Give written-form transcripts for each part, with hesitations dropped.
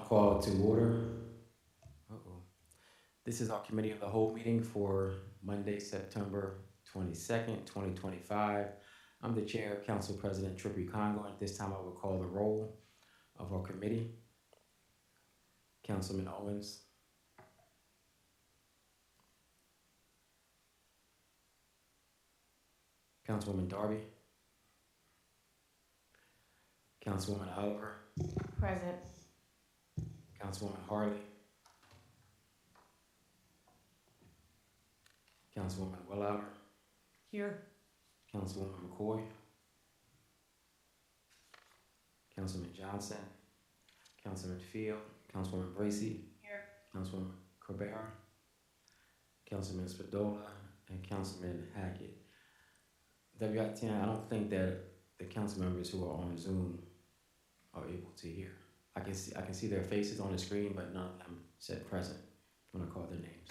Call to order. Uh-oh. This is our committee of the whole meeting for Monday, September 22nd, 2025. I'm the chair, Council President Trippi Congo. At this time, I will call the roll of our committee. Councilman Owens. Councilwoman Darby. Councilwoman Oliver. Present. Councilwoman Harley. Councilwoman Willauer. Here. Councilwoman McCoy. Councilman Johnson. Councilman Field. Councilwoman Bracy. Here. Councilwoman Cabrera. Councilman Spadola. And Councilman Hackett. WITN, I don't think that the council members who are on Zoom are able to hear. I can see their faces on the screen, but none of them said present when I called their names.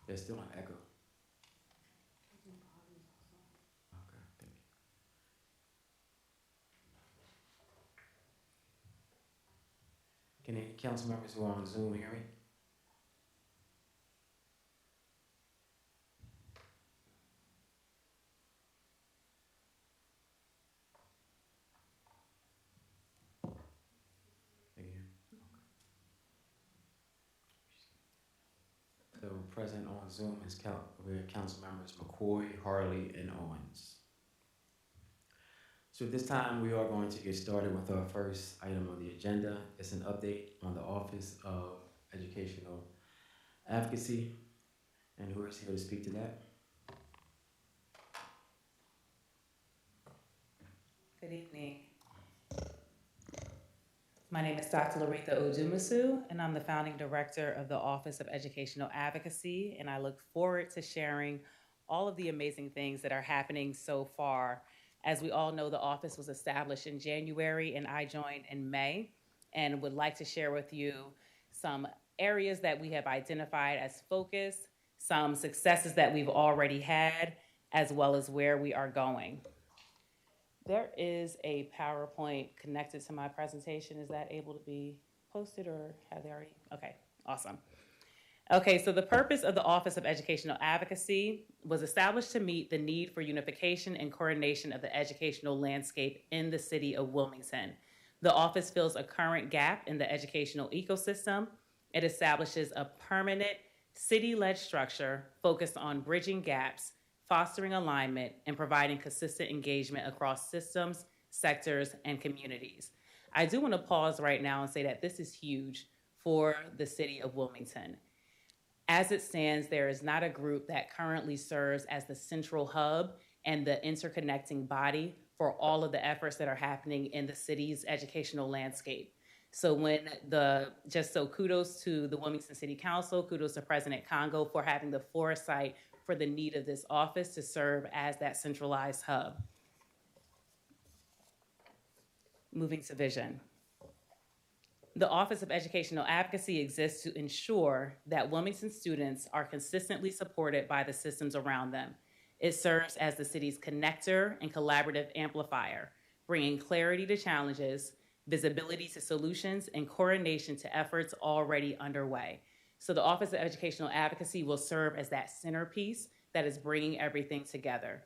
There's still an echo. Okay, thank you. Can any council members who are on Zoom hear me? So present on Zoom is council members McCoy, Harley, and Owens. So at this time, we are going to get started with our first item on the agenda. It's an update on the Office of Educational Advocacy. And who is here to speak to that? Good evening. My name is Dr. LaRetha Odumosu, and I'm the founding director of the Office of Educational Advocacy, and I look forward to sharing all of the amazing things that are happening so far. As we all know, the office was established in January, and I joined in May, and would like to share with you some areas that we have identified as focus, some successes that we've already had, as well as where we are going. There is a PowerPoint connected to my presentation. Is that able to be posted, or have they already? Okay, awesome. Okay, so the purpose of the Office of Educational Advocacy was established to meet the need for unification and coordination of the educational landscape in the city of Wilmington. The office fills a current gap in the educational ecosystem. It establishes a permanent city-led structure focused on bridging gaps, fostering alignment, and providing consistent engagement across systems, sectors, and communities. I do want to pause right now and say that this is huge for the city of Wilmington. As it stands, there is not a group that currently serves as the central hub and the interconnecting body for all of the efforts that are happening in the city's educational landscape. So kudos to the Wilmington City Council, kudos to President Congo for having the foresight for the need of this office to serve as that centralized hub. Moving to vision. The Office of Educational Advocacy exists to ensure that Wilmington students are consistently supported by the systems around them. It serves as the city's connector and collaborative amplifier, bringing clarity to challenges, visibility to solutions, and coordination to efforts already underway. So the Office of Educational Advocacy will serve as that centerpiece that is bringing everything together.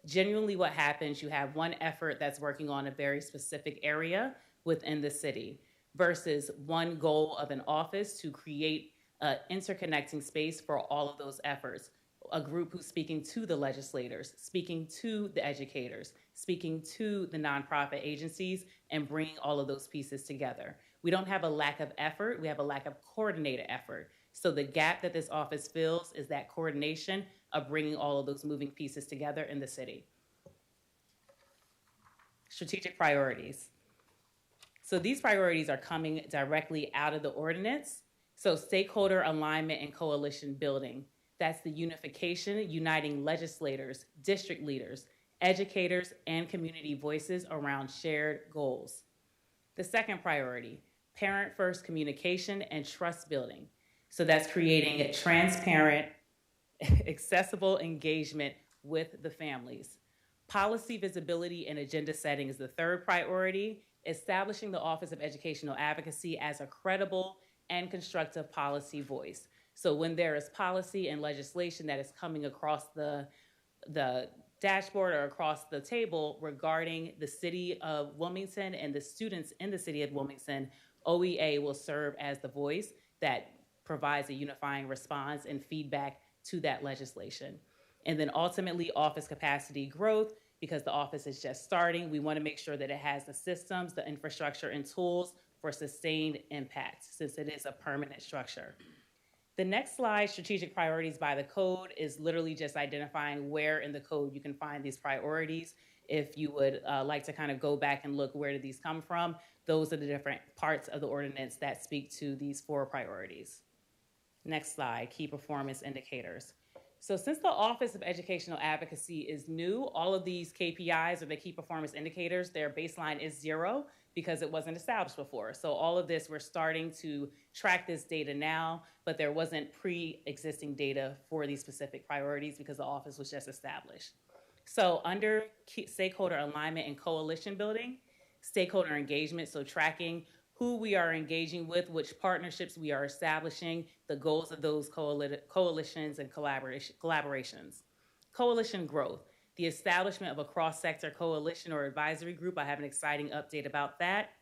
Genuinely what happens, you have one effort that's working on a very specific area within the city versus one goal of an office to create an interconnecting space for all of those efforts. A group who's speaking to the legislators, speaking to the educators, speaking to the nonprofit agencies, and bringing all of those pieces together. We don't have a lack of effort, we have a lack of coordinated effort. So the gap that this office fills is that coordination of bringing all of those moving pieces together in the city. Strategic priorities. So these priorities are coming directly out of the ordinance. So stakeholder alignment and coalition building. That's the unification, uniting legislators, district leaders, educators, and community voices around shared goals. The second priority, parent-first communication and trust building. So that's creating a transparent, accessible engagement with the families. Policy visibility and agenda setting is the third priority, establishing the Office of Educational Advocacy as a credible and constructive policy voice. So when there is policy and legislation that is coming across the dashboard or across the table regarding the city of Wilmington and the students in the city of Wilmington, OEA will serve as the voice that provides a unifying response and feedback to that legislation. And then ultimately, office capacity growth, because the office is just starting. We want to make sure that it has the systems, the infrastructure, and tools for sustained impact, since it is a permanent structure. The next slide, strategic priorities by the code, is literally just identifying where in the code you can find these priorities. If you would like to kind of go back and look, where did these come from? Those are the different parts of the ordinance that speak to these 4 priorities. Next slide, key performance indicators. So since the Office of Educational Advocacy is new, all of these KPIs, or the key performance indicators, their baseline is 0 because it wasn't established before. So all of this, we're starting to track this data now, but there wasn't pre-existing data for these specific priorities because the office was just established. So under stakeholder alignment and coalition building, stakeholder engagement, so tracking who we are engaging with, which partnerships we are establishing, the goals of those coalitions and collaborations. Coalition growth, the establishment of a cross-sector coalition or advisory group. I have an exciting update about that.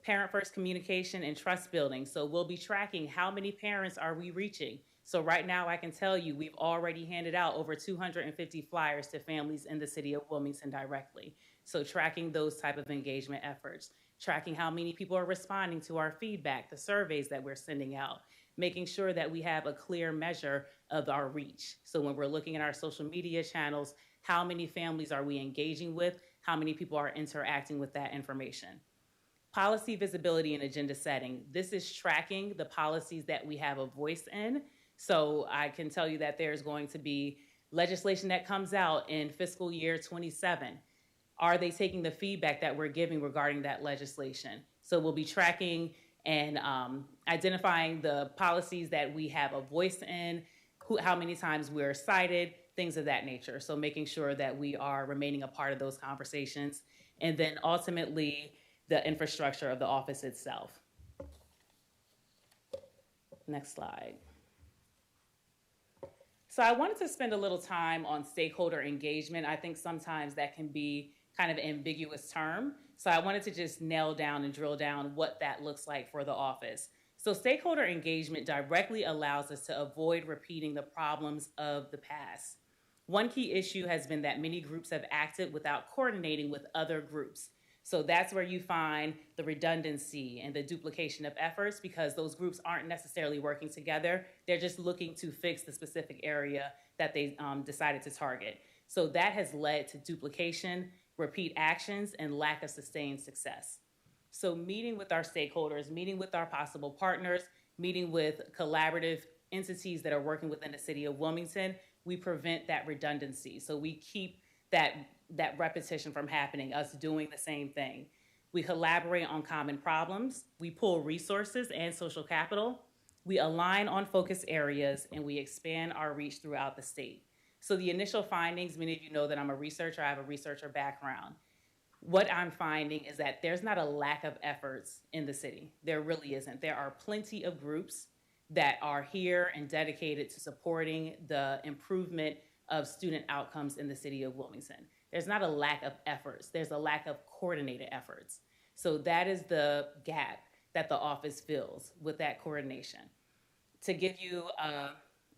Parent-first communication and trust building. So we'll be tracking how many parents are we reaching. So right now I can tell you we've already handed out over 250 flyers to families in the city of Wilmington directly. So tracking those type of engagement efforts. Tracking how many people are responding to our feedback, the surveys that we're sending out, making sure that we have a clear measure of our reach. So when we're looking at our social media channels, how many families are we engaging with? How many people are interacting with that information? Policy visibility and agenda setting. This is tracking the policies that we have a voice in. So I can tell you that there's going to be legislation that comes out in fiscal year 27. Are they taking the feedback that we're giving regarding that legislation? So we'll be tracking and identifying the policies that we have a voice in, how many times we're cited, things of that nature. So making sure that we are remaining a part of those conversations. And then ultimately, the infrastructure of the office itself. Next slide. So I wanted to spend a little time on stakeholder engagement. I think sometimes that can be kind of an ambiguous term. So I wanted to just nail down and drill down what that looks like for the office. So stakeholder engagement directly allows us to avoid repeating the problems of the past. One key issue has been that many groups have acted without coordinating with other groups. So that's where you find the redundancy and the duplication of efforts, because those groups aren't necessarily working together. They're just looking to fix the specific area that they decided to target. So that has led to duplication, repeat actions, and lack of sustained success. So meeting with our stakeholders, meeting with our possible partners, meeting with collaborative entities that are working within the city of Wilmington, we prevent that redundancy. So we keep that repetition from happening, us doing the same thing. We collaborate on common problems. We pull resources and social capital. We align on focus areas, and we expand our reach throughout the state. So the initial findings, many of you know that I'm a researcher, I have a researcher background. What I'm finding is that there's not a lack of efforts in the city. There really isn't. There are plenty of groups that are here and dedicated to supporting the improvement of student outcomes in the city of Wilmington. There's not a lack of efforts. There's a lack of coordinated efforts. So that is the gap that the office fills with that coordination. To give you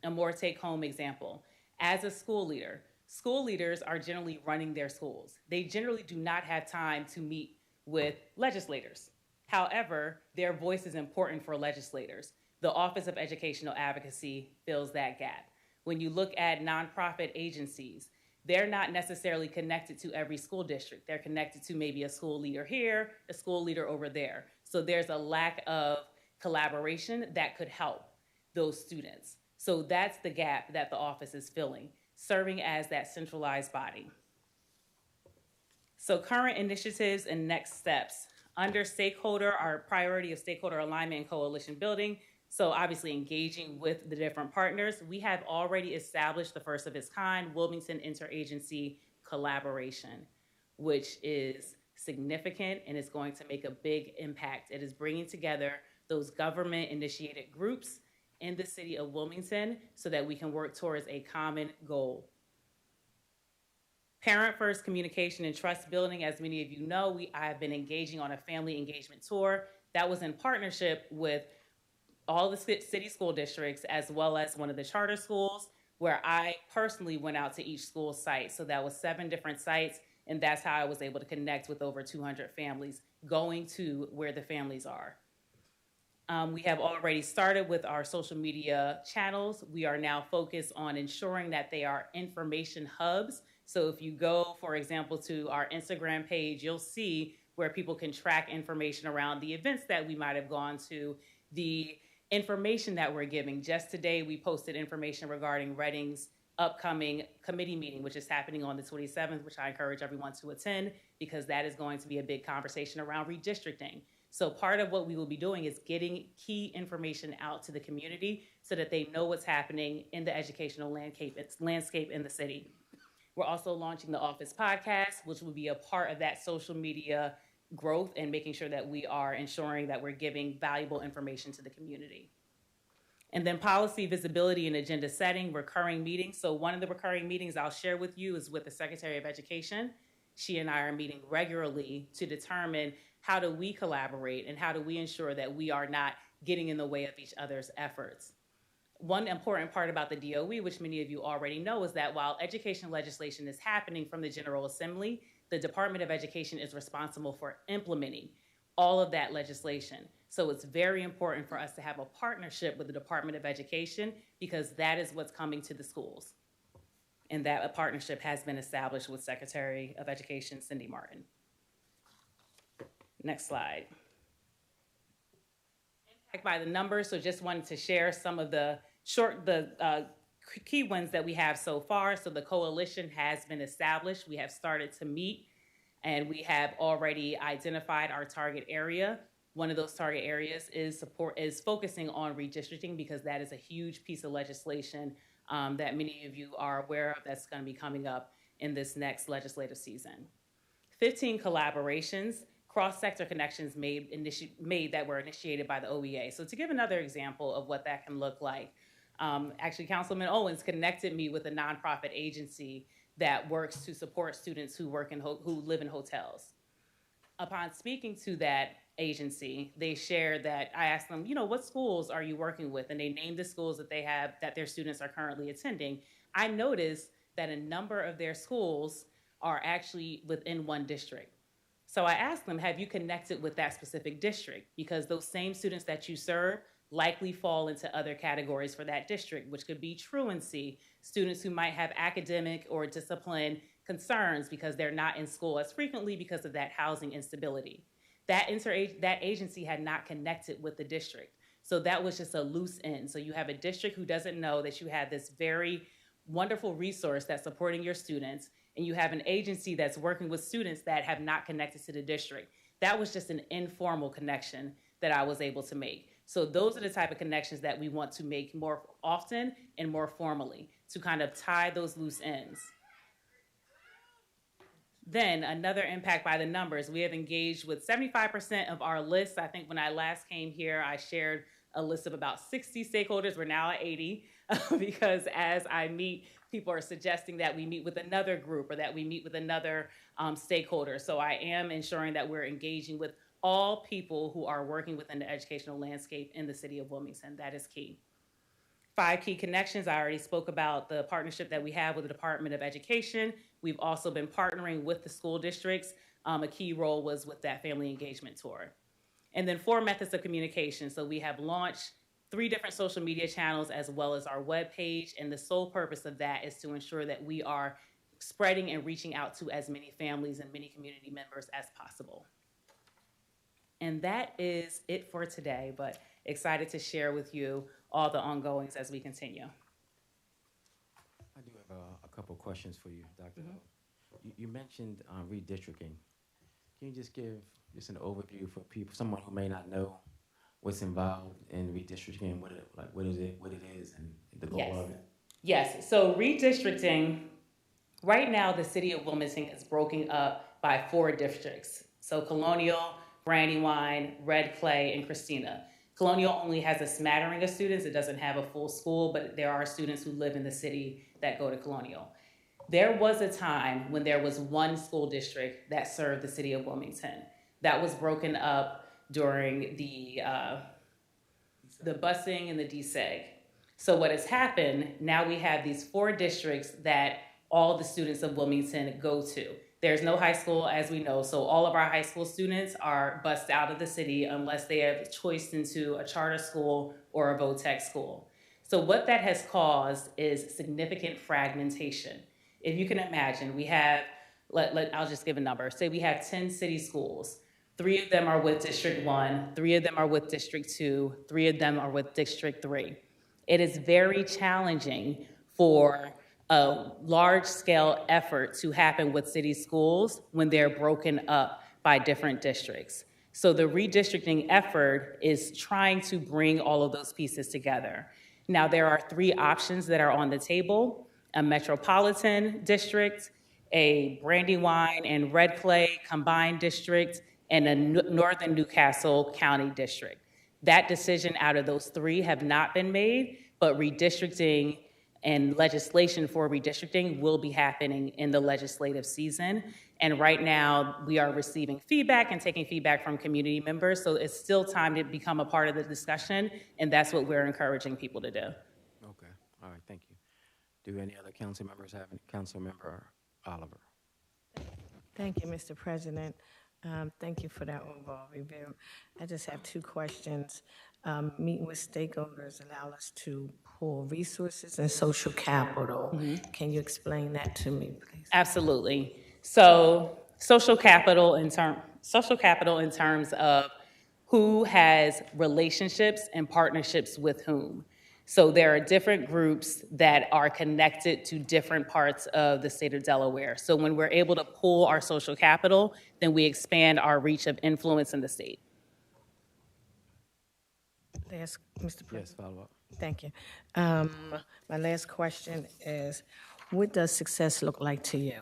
a more take-home example, as a school leaders are generally running their schools. They generally do not have time to meet with legislators. However, their voice is important for legislators. The Office of Educational Advocacy fills that gap. When you look at nonprofit agencies, they're not necessarily connected to every school district. They're connected to maybe a school leader here, a school leader over there. So there's a lack of collaboration that could help those students. So that's the gap that the office is filling, serving as that centralized body. So current initiatives and next steps. Under stakeholder, our priority of stakeholder alignment and coalition building, so obviously engaging with the different partners, we have already established the first of its kind, Wilmington Interagency Collaboration, which is significant, and it's going to make a big impact. It is bringing together those government-initiated groups in the city of Wilmington so that we can work towards a common goal. Parent First Communication and Trust Building, as many of you know, I have been engaging on a family engagement tour that was in partnership with all the city school districts as well as one of the charter schools, where I personally went out to each school site. So that was 7 different sites, and that's how I was able to connect with over 200 families going to where the families are. We have already started with our social media channels. We are now focused on ensuring that they are information hubs. So if you go, for example, to our Instagram page, you'll see where people can track information around the events that we might have gone to, the information that we're giving. Just today, we posted information regarding Reading's upcoming committee meeting, which is happening on the 27th, which I encourage everyone to attend because that is going to be a big conversation around redistricting. So part of what we will be doing is getting key information out to the community so that they know what's happening in the educational landscape in the city. We're also launching the Office podcast, which will be a part of that social media growth and making sure that we are ensuring that we're giving valuable information to the community. And then policy, visibility, and agenda setting, recurring meetings. So one of the recurring meetings I'll share with you is with the Secretary of Education. She and I are meeting regularly to determine how do we collaborate and how do we ensure that we are not getting in the way of each other's efforts. One important part about the DOE, which many of you already know, is that while education legislation is happening from the General Assembly, the Department of Education is responsible for implementing all of that legislation. So it's very important for us to have a partnership with the Department of Education because that is what's coming to the schools. And that a partnership has been established with Secretary of Education Cindy Martin. Next slide. Impact by the numbers, so just wanted to share some of the key ones that we have so far. So the coalition has been established. We have started to meet, and we have already identified our target area. One of those target areas is focusing on redistricting because that is a huge piece of legislation that many of you are aware of that's going to be coming up in this next legislative season. 15 collaborations, cross-sector connections made that were initiated by the OEA. So to give another example of what that can look like, actually Councilman Owens connected me with a nonprofit agency that works to support students who live in hotels. Upon speaking to that agency, they shared that I asked them, what schools are you working with? And they named the schools that they have, that their students are currently attending. I noticed that a number of their schools are actually within one district. So I asked them, have you connected with that specific district? Because those same students that you serve likely fall into other categories for that district, which could be truancy, students who might have academic or discipline concerns because they're not in school as frequently because of that housing instability. That agency had not connected with the district. So that was just a loose end. So you have a district who doesn't know that you have this very wonderful resource that's supporting your students, and you have an agency that's working with students that have not connected to the district. That was just an informal connection that I was able to make. So those are the type of connections that we want to make more often and more formally to kind of tie those loose ends. Then another impact by the numbers, we have engaged with 75% of our list. I think when I last came here, I shared a list of about 60 stakeholders. We're now at 80 because as I meet, people are suggesting that we meet with another group or that we meet with another stakeholder. So I am ensuring that we're engaging with all people who are working within the educational landscape in the city of Wilmington. That is key. 5 key connections. I already spoke about the partnership that we have with the Department of Education. We've also been partnering with the school districts. A key role was with that family engagement tour. And then 4 methods of communication. So we have launched 3 different social media channels as well as our webpage. And the sole purpose of that is to ensure that we are spreading and reaching out to as many families and many community members as possible. And that is it for today, but excited to share with you all the ongoings as we continue. I do have a couple of questions for you, Dr. You mentioned redistricting. Can you just give an overview for people, someone who may not know what's involved in redistricting, what it is, and the goal of it? Yes. So redistricting, right now the city of Wilmington is broken up by 4 districts. So Colonial, Brandywine, Red Clay, and Christina. Colonial only has a smattering of students. It doesn't have a full school, but there are students who live in the city that go to Colonial. There was a time when there was one school district that served the city of Wilmington. That was broken up during the busing and the deseg. So what has happened, now we have these 4 districts that all the students of Wilmington go to. There's no high school, as we know, so all of our high school students are bused out of the city unless they have choiced into a charter school or a VOTEC school. So what that has caused is significant fragmentation. If you can imagine, we have, I'll just give a number. Say we have 10 city schools. 3 of them are with District 1, 3 of them are with District 2, 3 of them are with District 3. It is very challenging for a large-scale effort to happen with city schools when they're broken up by different districts. So the redistricting effort is trying to bring all of those pieces together. Now, there are 3 options that are on the table: a metropolitan district, a Brandywine and Red Clay combined district, and a Northern Newcastle County district. That decision out of those 3 have not been made, but redistricting and legislation for redistricting will be happening in the legislative season. And right now, we are receiving feedback and taking feedback from community members, so it's still time to become a part of the discussion, and that's what we're encouraging people to do. Okay, all right, thank you. Do any other council members have any? Council Member Oliver. Thank you, Mr. President. Thank you for that overall review. I just have 2 questions. Meeting with stakeholders allow us to pool resources and social capital. Can you explain that to me, please? Absolutely. So social capital in terms of who has relationships and partnerships with whom. So there are different groups that are connected to different parts of the state of Delaware. So when we're able to pool our social capital, then we expand our reach of influence in the state. Mr. President. Yes, follow up. Thank you. My last question is, what does success look like to you?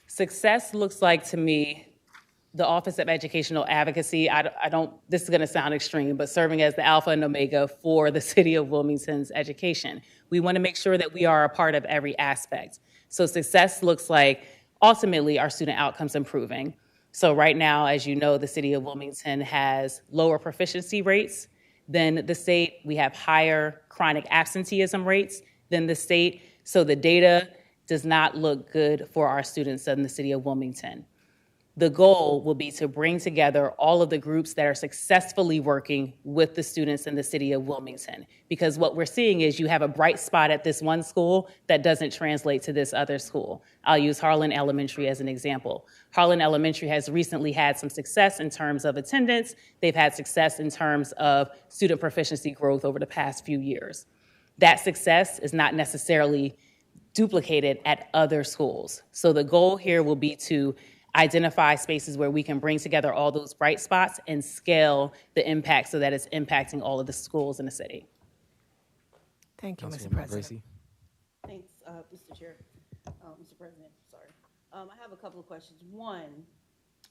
Success looks like to me the Office of Educational Advocacy. This is going to sound extreme, but serving as the alpha and omega for the city of Wilmington's education. We want to make sure that we are a part of every aspect. So success looks like ultimately our student outcomes improving. So right now, as you know, the city of Wilmington has lower proficiency rates than the state. We have higher chronic absenteeism rates than the state. So the data does not look good for our students in the city of Wilmington. The goal will be to bring together all of the groups that are successfully working with the students in the city of Wilmington. Because what we're seeing is you have a bright spot at this one school that doesn't translate to this other school. I'll use Harlan Elementary as an example. Harlan Elementary has recently had some success in terms of attendance. They've had success in terms of student proficiency growth over the past few years. That success is not necessarily duplicated at other schools. So the goal here will be to identify spaces where we can bring together all those bright spots and scale the impact so that it's impacting all of the schools in the city. Thank you, Mr. Councilwoman President. Gracie. Thanks, Mr. Chair. Mr. President, sorry. I have a couple of questions. One,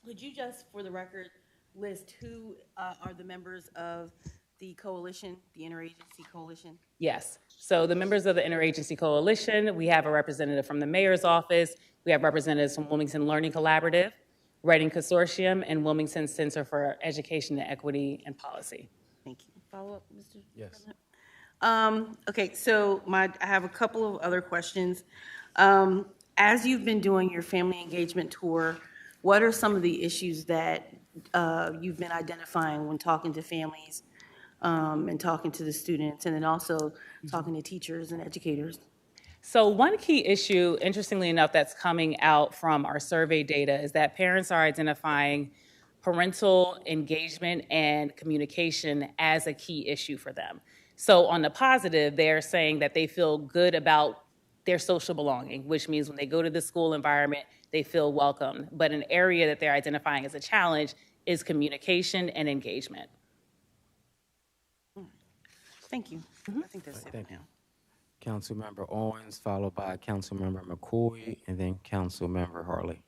could you just, for the record, list who are the members of the coalition, the interagency coalition? Yes. So the members of the Interagency Coalition, we have a representative from the mayor's office, we have representatives from Wilmington Learning Collaborative, Reading Consortium, and Wilmington Center for Education and Equity and Policy. Thank you. Follow up, Mr. Yes. President? Okay, so I have a couple of other questions. As you've been doing your family engagement tour, what are some of the issues that you've been identifying when talking to families and talking to the students, and then also talking to teachers and educators? So one key issue, interestingly enough, that's coming out from our survey data is that parents are identifying parental engagement and communication as a key issue for them. So on the positive, they're saying that they feel good about their social belonging, which means when they go to the school environment, they feel welcome. But an area that they're identifying as a challenge is communication and engagement. Thank you. I think that's it Thank you. now. Councilmember Owens, followed by Councilmember McCoy, and then Councilmember Harley.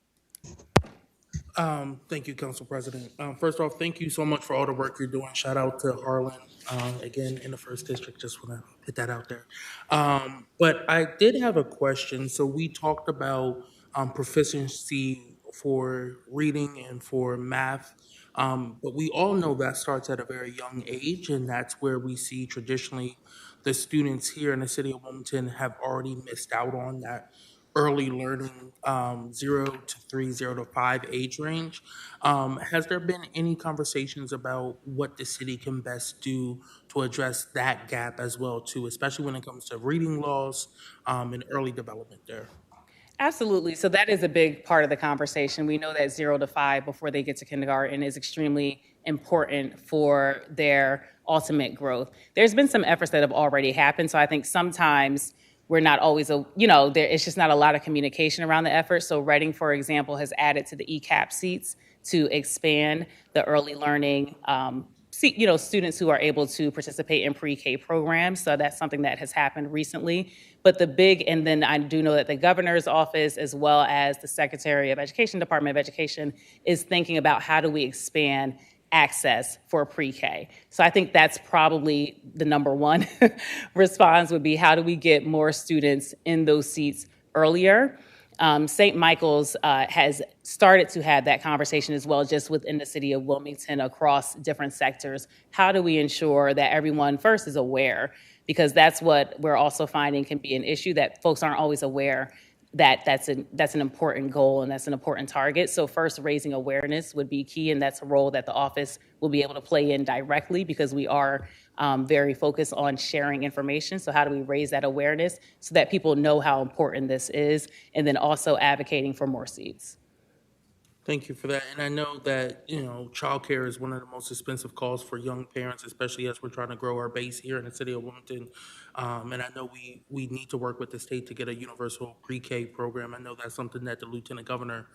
Thank you, Council President. First off, thank you so much for all the work you're doing. Shout out to Harlan, again, in the first district. Just want to put that out there. But I did have a question. So we talked about proficiency for reading and for math. But we all know that starts at a very young age, and that's where we see traditionally the students here in the city of Wilmington have already missed out on that early learning, 0 to 3, 0 to 5 age range. Has there been any conversations about what the city can best do to address that gap as well too, especially when it comes to reading loss and early development there? Absolutely. So that is a big part of the conversation. We know that 0 to 5 before they get to kindergarten is extremely important for their ultimate growth. There's been some efforts that have already happened. So I think sometimes we're not always, it's just not a lot of communication around the effort. So Reading, for example, has added to the ECAP seats to expand the early learning students who are able to participate in pre-K programs. So that's something that has happened recently. But and then I do know that the governor's office, as well as the Secretary of Education, Department of Education, is thinking about how do we expand access for pre-K. So I think that's probably the number one response would be how do we get more students in those seats earlier? St. Michael's has started to have that conversation as well, just within the city of Wilmington across different sectors. How do we ensure that everyone first is aware? Because that's what we're also finding can be an issue, that folks aren't always aware that that's an important goal and that's an important target. So first, raising awareness would be key, and that's a role that the office will be able to play in directly because we are very focused on sharing information. So how do we raise that awareness so that people know how important this is, and then also advocating for more seats? Thank you for that. And I know that, childcare is one of the most expensive costs for young parents, especially as we're trying to grow our base here in the city of Wilmington. And I know we need to work with the state to get a universal pre-K program. I know that's something that the Lieutenant Governor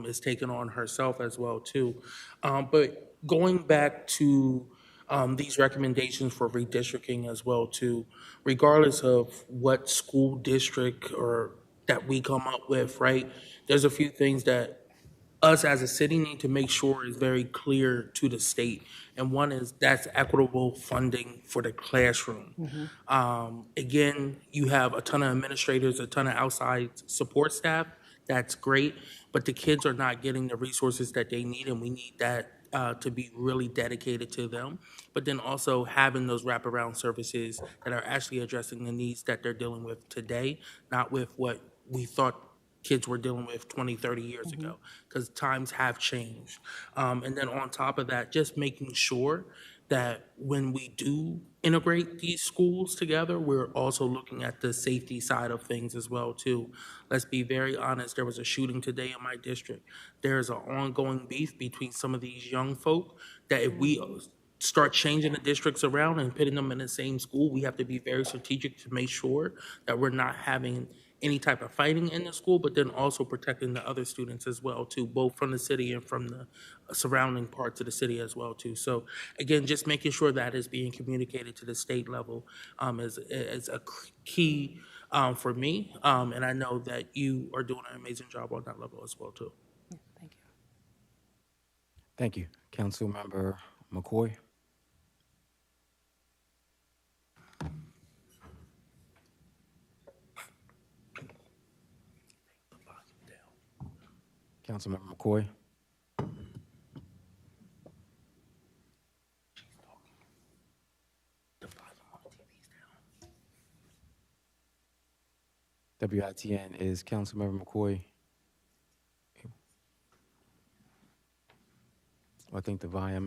is taking on herself as well, too. But going back to these recommendations for redistricting as well, too, regardless of what school district or that we come up with, right? There's a few things that us as a city need to make sure is very clear to the state. And one is that's equitable funding for the classroom. Again, you have a ton of administrators, a ton of outside support staff. That's great, but the kids are not getting the resources that they need, and we need that to be really dedicated to them. But then also having those wraparound services that are actually addressing the needs that they're dealing with today, not with what we thought kids were dealing with 20, 30 years ago, because times have changed. And then on top of that, just making sure that when we do integrate these schools together, we're also looking at the safety side of things as well, too. Let's be very honest, there was a shooting today in my district. There's an ongoing beef between some of these young folk that if we start changing the districts around and putting them in the same school, we have to be very strategic to make sure that we're not having any type of fighting in the school, but then also protecting the other students as well too, both from the city and from the surrounding parts of the city as well too. So again, just making sure that is being communicated to the state level is a key for me, and I know that you are doing an amazing job on that level as well too. Thank you. Thank you. Councilmember McCoy. Councilmember McCoy. WITN, is Councilmember McCoy? I think the volume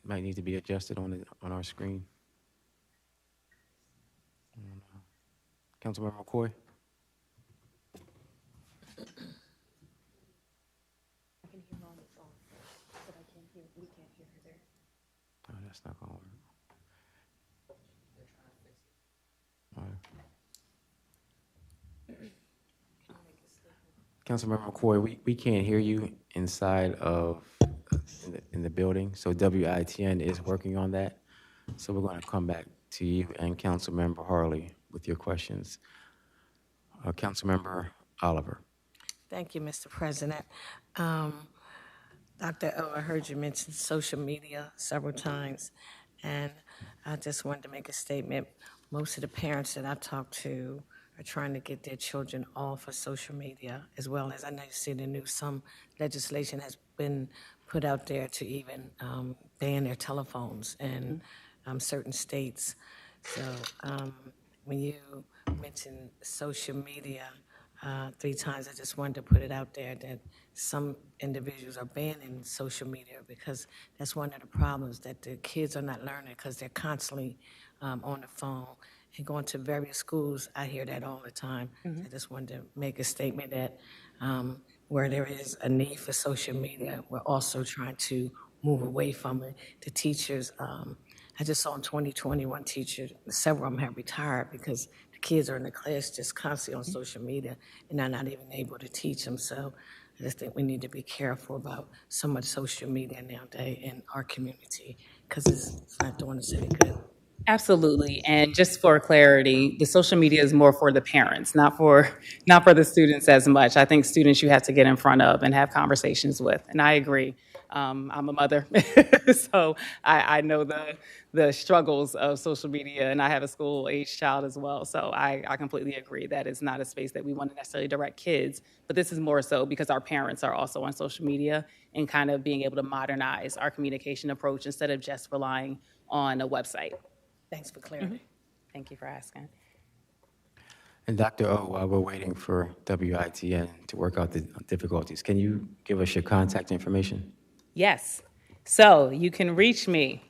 might need to be adjusted on our screen. Councilmember McCoy. I can hear her on the phone, but we can't hear her there. Oh, that's not gonna work. All right. Councilmember McCoy, we can't hear you inside of in the building, so WITN is working on that. So we're going to come back to you and Councilmember Harley with your questions. Councilmember Oliver. Thank you, Mr. President. Dr. O, I heard you mention social media several times, and I just wanted to make a statement. Most of the parents that I talk to are trying to get their children off of social media, as well as I know you see in the news, some legislation has been put out there to even ban their telephones in certain states. So when you mention social media 3 times, I just wanted to put it out there that some individuals are banning social media because that's one of the problems, that the kids are not learning because they're constantly on the phone and going to various schools. I hear that all the time. I just wanted to make a statement that where there is a need for social media, we're also trying to move away from it. The teachers, I just saw in 2020 one teacher, several of them have retired because the kids are in the class just constantly on social media and they're not even able to teach them. So I just think we need to be careful about so much social media nowadays in our community because it's not doing us any good. Absolutely. And just for clarity, the social media is more for the parents, not for the students as much. I think students you have to get in front of and have conversations with. And I agree. I'm a mother, so I know the struggles of social media, and I have a school-age child as well. So I completely agree that it's not a space that we want to necessarily direct kids, but this is more so because our parents are also on social media and kind of being able to modernize our communication approach instead of just relying on a website. Thanks for clarity. Thank you for asking. And Dr. O, while we're waiting for WITN to work out the difficulties, can you give us your contact information? Yes. So you can reach me.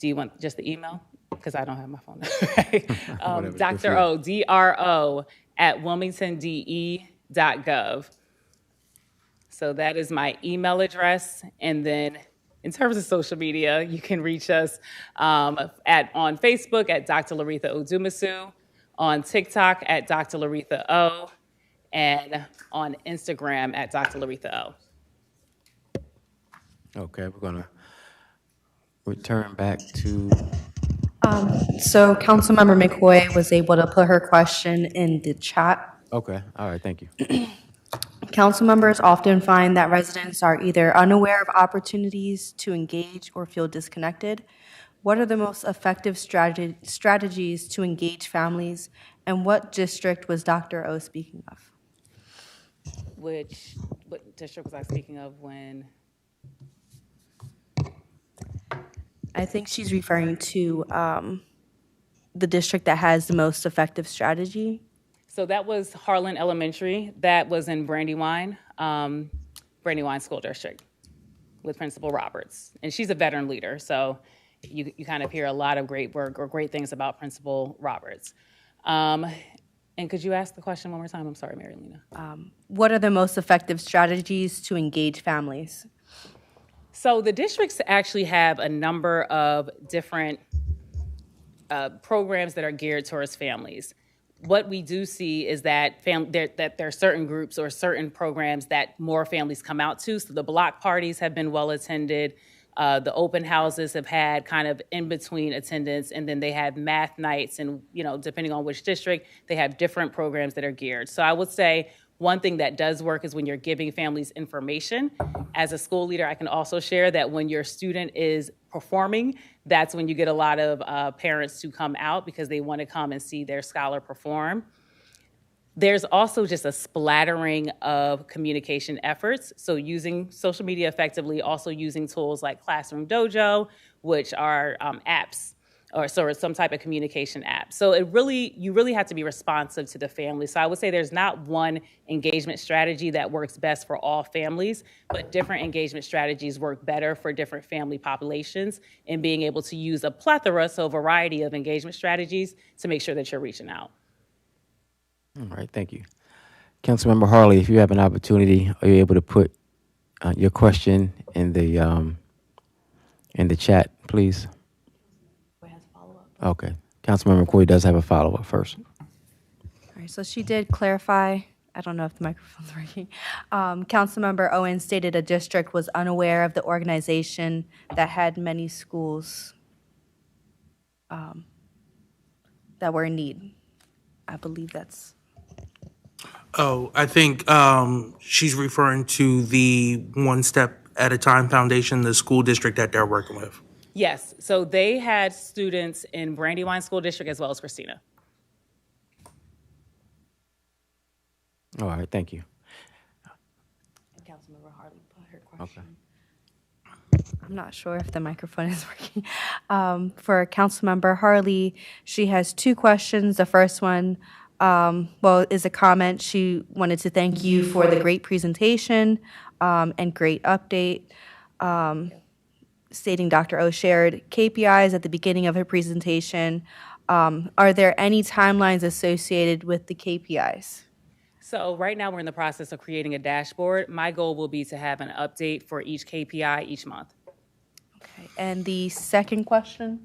Do you want just the email? Because I don't have my phone. Whatever's good Dr. for you. O, DRO at wilmingtonde.gov. So that is my email address. And then in terms of social media, you can reach us on Facebook at Dr. LaRetha Odumosu, on TikTok at Dr. LaRetha O, and on Instagram at Dr. LaRetha O. Okay, we're gonna return back to, So Councilmember McCoy was able to put her question in the chat. okay, all right, thank you. Council members often find that residents are either unaware of opportunities to engage or feel disconnected. What are the most effective strategies to engage families, and what district was Dr. O speaking of? What district was I speaking of when? I think she's referring to the district that has the most effective strategy. So that was Harlan Elementary. That was in Brandywine School District with Principal Roberts. And she's a veteran leader, so you kind of hear a lot of great work or great things about Principal Roberts. And could you ask the question one more time? I'm sorry, Mary Lena. What are the most effective strategies to engage families? So the districts actually have a number of different programs that are geared towards families. What we do see is that there are certain groups or certain programs that more families come out to. So the block parties have been well attended. The open houses have had kind of in between attendance, and then they have math nights, and depending on which district, they have different programs that are geared. So I would say one thing that does work is when you're giving families information. As a school leader, I can also share that when your student is performing, that's when you get a lot of parents to come out because they want to come and see their scholar perform. There's also just a splattering of communication efforts. So using social media effectively, also using tools like Classroom Dojo, which are apps, or some type of communication app. So you really have to be responsive to the family. So I would say there's not one engagement strategy that works best for all families, but different engagement strategies work better for different family populations, and being able to use a plethora, so a variety of engagement strategies to make sure that you're reaching out. All right, thank you. Councilmember Harley, if you have an opportunity, are you able to put your question in the chat, please? Okay. Councilmember McCoy does have a follow-up first. All right, so she did clarify, I don't know if the microphone's working. Councilmember Owen stated a district was unaware of the organization that had many schools that were in need. I believe that's... Oh, I think she's referring to the one-step at a Time Foundation, the school district that they're working with? Yes, so they had students in Brandywine School District as well as Christina. All right, thank you. Councilmember Harley put her Okay. question. I'm not sure if the microphone is working. For Councilmember Harley, she has two questions. The first one, is a comment. She wanted to thank you for the great presentation and great update, stating Dr. O shared KPIs at the beginning of her presentation. Are there any timelines associated with the KPIs? So right now, we're in the process of creating a dashboard. My goal will be to have an update for each KPI each month. Okay. And the second question,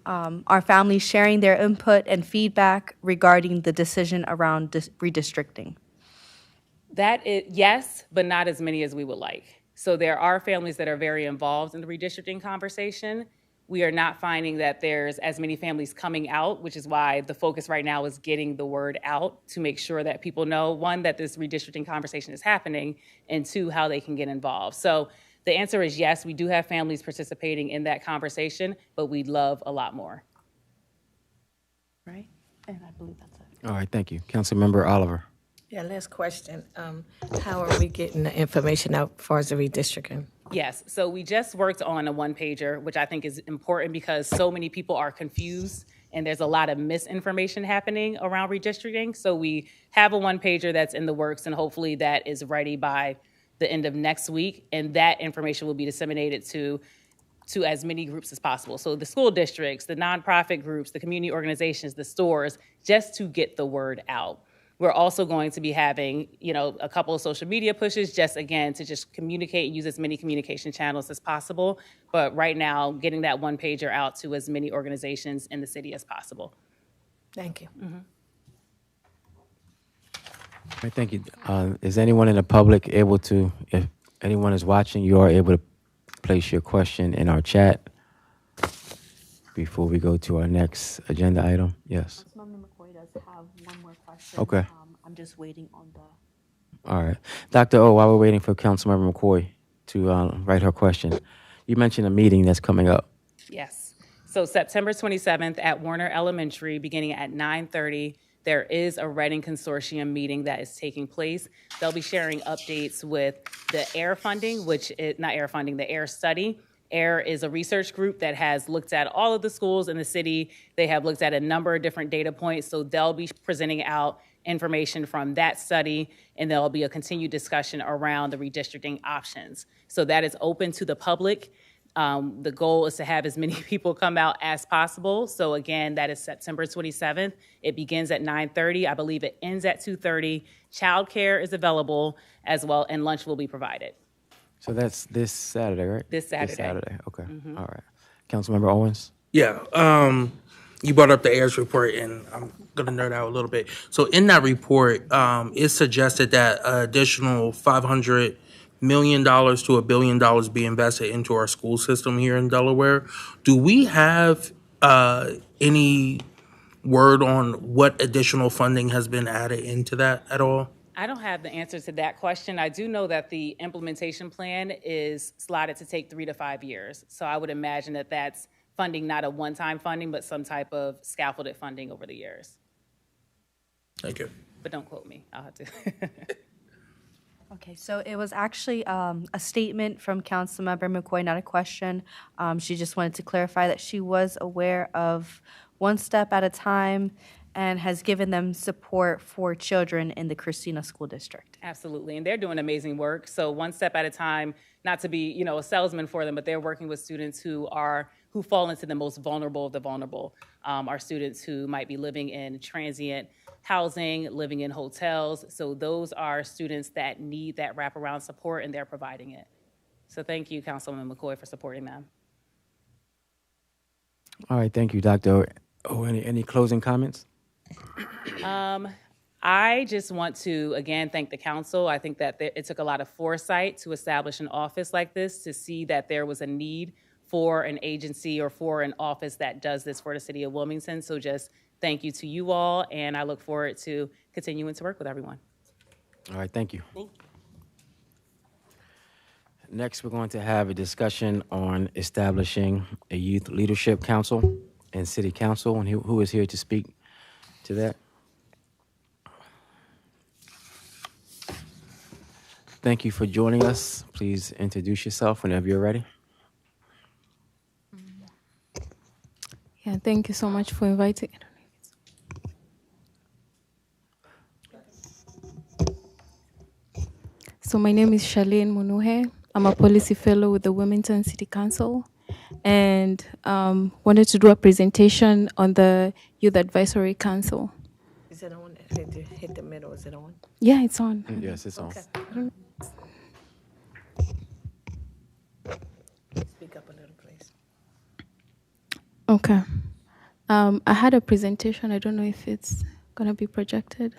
are families sharing their input and feedback regarding the decision around redistricting? That is, yes, but not as many as we would like. So there are families that are very involved in the redistricting conversation. We are not finding that there's as many families coming out, which is why the focus right now is getting the word out to make sure that people know, one, that this redistricting conversation is happening, and two, how they can get involved. So the answer is yes, we do have families participating in that conversation, but we'd love a lot more. Right? And I believe that's it. All right, thank you. Councilmember Oliver. Yeah, last question. How are we getting the information out as far as the redistricting? Yes, so we just worked on a one-pager, which I think is important because so many people are confused and there's a lot of misinformation happening around redistricting. So we have a one-pager that's in the works, and hopefully that is ready by the end of next week, and that information will be disseminated to as many groups as possible. So the school districts, the nonprofit groups, the community organizations, the stores, just to get the word out. We're also going to be having, a couple of social media pushes, just again, to just communicate and use as many communication channels as possible. But right now, getting that one pager out to as many organizations in the city as possible. Thank you. All right, thank you. Is anyone in the public able to, if anyone is watching, you are able to place your question in our chat before we go to our next agenda item? Yes. Councilmember McCoy does have one more question. Okay. I'm just waiting on the. All right. Dr. O, while we're waiting for Councilmember McCoy to write her question, you mentioned a meeting that's coming up. Yes. So September 27th at Warner Elementary, beginning at 9:30, there is a Reading Consortium meeting that is taking place. They'll be sharing updates with the AIR funding, which is not AIR funding, the AIR study. AIR is a research group that has looked at all of the schools in the city. They have looked at a number of different data points, so they'll be presenting out information from that study, and there'll be a continued discussion around the redistricting options. So that is open to the public. The goal is to have as many people come out as possible. So again, that is September 27th. It begins at 9:30. I believe it ends at 2:30. Childcare is available as well, and lunch will be provided. So that's this Saturday, right? This Saturday. This Saturday, okay. All right. Councilmember Owens? Yeah, you brought up the AIRS report, and I'm gonna nerd out a little bit. So in that report, it suggested that additional $500 million to $1 billion be invested into our school system here in Delaware. Do we have any word on what additional funding has been added into that at all? I don't have the answer to that question. I do know that the implementation plan is slotted to take 3 to 5 years. So I would imagine that that's funding, not a one-time funding, but some type of scaffolded funding over the years. Thank you. But don't quote me. I'll have to. Okay, so it was actually a statement from Councilmember McCoy, not a question. She just wanted to clarify that she was aware of One Step at a Time and has given them support for children in the Christina School District. Absolutely, and they're doing amazing work. So One Step at a Time, not to be, a salesman for them, but they're working with students who fall into the most vulnerable of the vulnerable. Our students who might be living in transient housing, living in hotels. So those are students that need that wraparound support, and they're providing it. So thank you, Councilwoman McCoy, for supporting them. All right, thank you, Dr. O. Any closing comments? I just want to, again, thank the council. I think that it took a lot of foresight to establish an office like this, to see that there was a need for an agency or for an office that does this for the city of Wilmington. So just thank you to you all, and I look forward to continuing to work with everyone. All right, thank you. Thank you. Next, we're going to have a discussion on establishing a youth leadership council and city council. And who is here to speak to that? Thank you for joining us. Please introduce yourself whenever you're ready. Yeah, thank you so much for inviting. So my name is Charlene Munuhe. I'm a policy fellow with the Wilmington City Council, and wanted to do a presentation on the Youth Advisory Council. Is it on? Hit the middle, is it on? Yeah, it's on. Yes, it's on. Okay. Speak up a little, please. Okay. I had a presentation. I don't know if it's gonna be projected.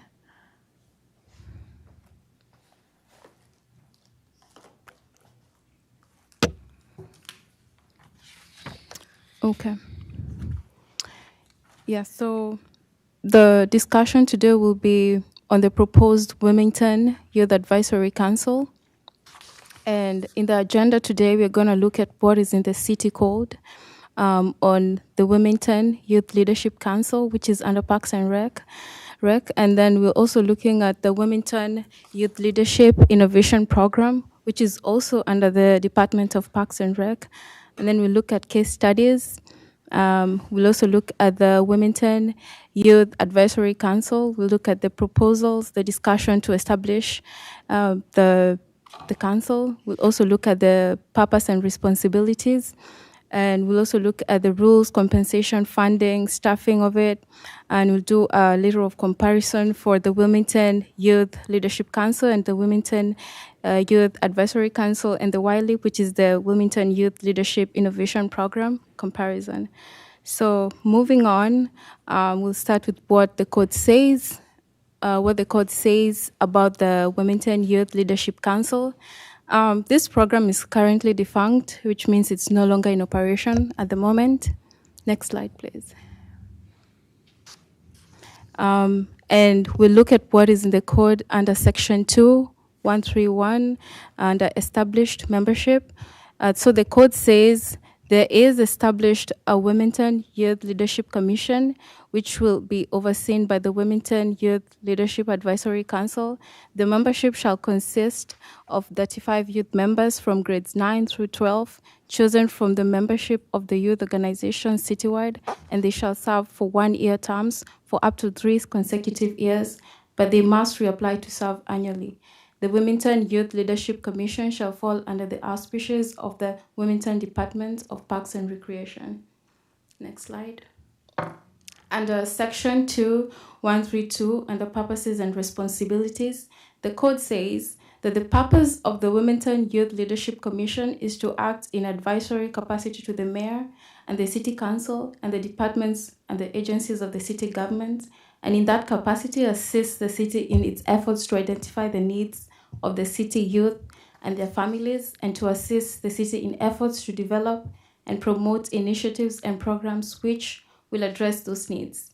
Okay. Yeah, so the discussion today will be on the proposed Wilmington Youth Advisory Council. And in the agenda today, we're going to look at what is in the city code on the Wilmington Youth Leadership Council, which is under Parks and Rec. And then we're also looking at the Wilmington Youth Leadership Innovation Program, which is also under the Department of Parks and Rec. And then we'll look at case studies. We'll also look at the Wilmington Youth Advisory Council. We'll look at the proposals, the discussion to establish the council. We'll also look at the purpose and responsibilities. And we'll also look at the rules, compensation, funding, staffing of it. And we'll do a little of comparison for the Wilmington Youth Leadership Council and the Wilmington Youth Advisory Council and the WILE, which is the Wilmington Youth Leadership Innovation Program comparison. So moving on, we'll start with what the code says. What the code says about the Wilmington Youth Leadership Council. This program is currently defunct, which means it's no longer in operation at the moment. Next slide, please. And we'll look at what is in the code under Section 2, 131, under established membership. So the code says there is established a Wilmington Youth Leadership Commission, which will be overseen by the Wilmington Youth Leadership Advisory Council. The membership shall consist of 35 youth members from grades 9 through 12, chosen from the membership of the youth organizations citywide, and they shall serve for 1-year terms for up to 3 consecutive years, but they must reapply to serve annually. The Wilmington Youth Leadership Commission shall fall under the auspices of the Wilmington Department of Parks and Recreation. Next slide. Under Section 2, 132, under purposes and responsibilities, the code says that the purpose of the Wilmington Youth Leadership Commission is to act in advisory capacity to the mayor and the city council and the departments and the agencies of the city government, and in that capacity assist the city in its efforts to identify the needs of the city youth and their families, and to assist the city in efforts to develop and promote initiatives and programs which will address those needs.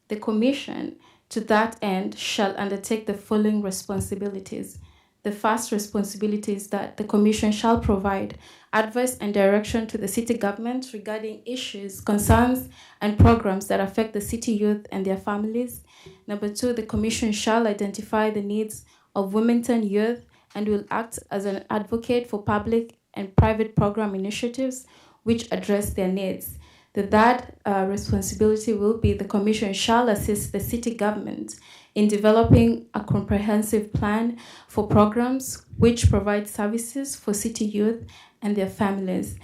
The Commission, to that end, shall undertake the following responsibilities. The first responsibility is that the Commission shall provide advice and direction to the city government regarding issues, concerns, and programs that affect the city youth and their families. Number 2, the Commission shall identify the needs of Wilmington youth and will act as an advocate for public and private program initiatives which address their needs. The third responsibility will be the Commission shall assist the city government in developing a comprehensive plan for programs which provide services for city youth and their families.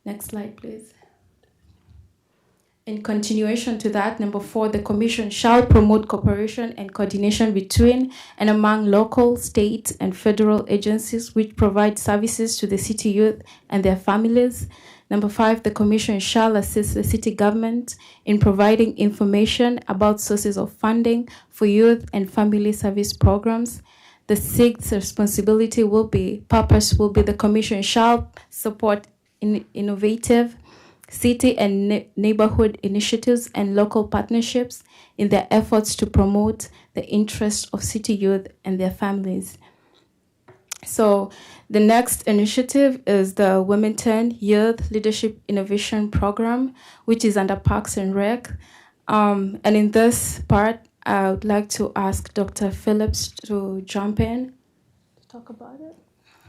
Next slide, please. In continuation to that, number 4, the Commission shall promote cooperation and coordination between and among local, state, and federal agencies which provide services to the city youth and their families. Number 5, the Commission shall assist the city government in providing information about sources of funding for youth and family service programs. The 6th responsibility purpose will be the Commission shall support innovative city and neighborhood initiatives and local partnerships in their efforts to promote the interests of city youth and their families. So the next initiative is the Wilmington Youth Leadership Innovation Program, which is under Parks and Rec. And in this part, I would like to ask Dr. Phillips to jump in to talk about it.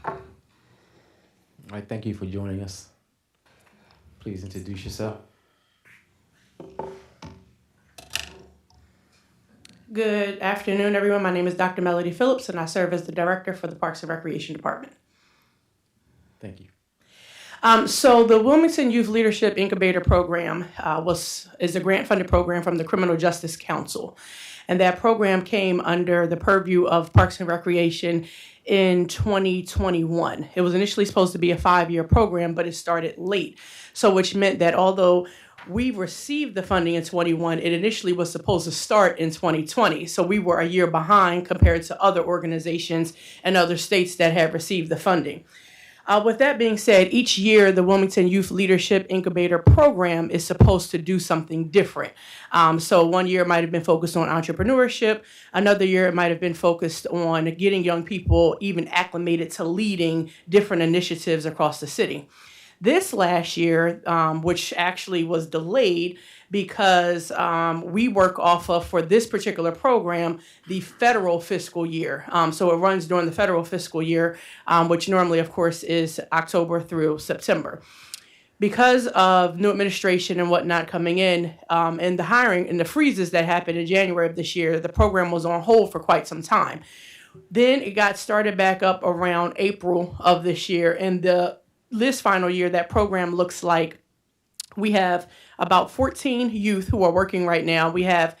All right, thank you for joining us. Please introduce yourself. Good afternoon, everyone. My name is Dr. Melody Phillips, and I serve as the director for the Parks and Recreation Department. Thank you. So the Wilmington Youth Leadership Incubator Program is a grant-funded program from the Criminal Justice Council. And that program came under the purview of Parks and Recreation in 2021. It was initially supposed to be a 5-year program, but it started late. So which meant that although we received the funding in 21, it initially was supposed to start in 2020. So we were a year behind compared to other organizations and other states that had received the funding. With that being said, each year the Wilmington Youth Leadership Incubator Program is supposed to do something different. So one year it might have been focused on entrepreneurship. Another year it might have been focused on getting young people even acclimated to leading different initiatives across the city. This last year, which actually was delayed because we work off of, for this particular program, the federal fiscal year. So it runs during the federal fiscal year, which normally, of course, is October through September. Because of new administration and whatnot coming in, and the hiring and the freezes that happened in January of this year, the program was on hold for quite some time. Then it got started back up around April of this year, and this final year, that program looks like we have about 14 youth who are working right now. We have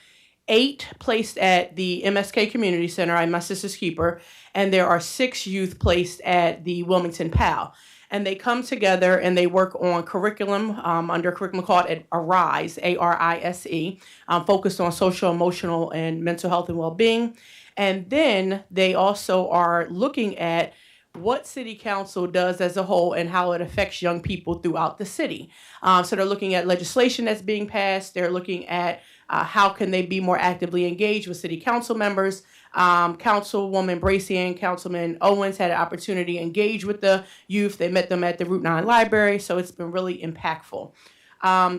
8 placed at the MSK Community Center. I'm my sister's keeper. And there are 6 youth placed at the Wilmington PAL. And they come together and they work on curriculum under a curriculum called ARISE, A-R-I-S-E, focused on social, emotional, and mental health and well-being. And then they also are looking at what city council does as a whole and how it affects young people throughout the city. So they're looking at legislation that's being passed. They're looking at how can they be more actively engaged with city council members. Councilwoman Bracy and Councilman Owens had an opportunity to engage with the youth. They met them at the Route 9 library, so it's been really impactful.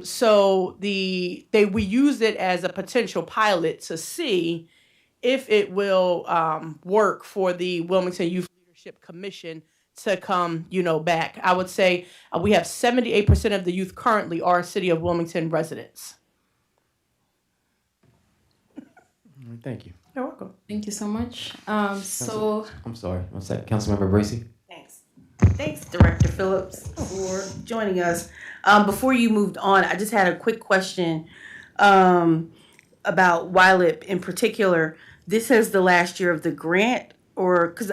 So we used it as a potential pilot to see if it will work for the Wilmington Youth Commission to come, back. I would say we have 78% of the youth currently are City of Wilmington residents. Thank you. You're welcome. Thank you so much. I'm sorry. One second. Councilmember Bracy. Thanks, Director Phillips, for joining us. Before you moved on, I just had a quick question about WILIP in particular. This is the last year of the grant, or because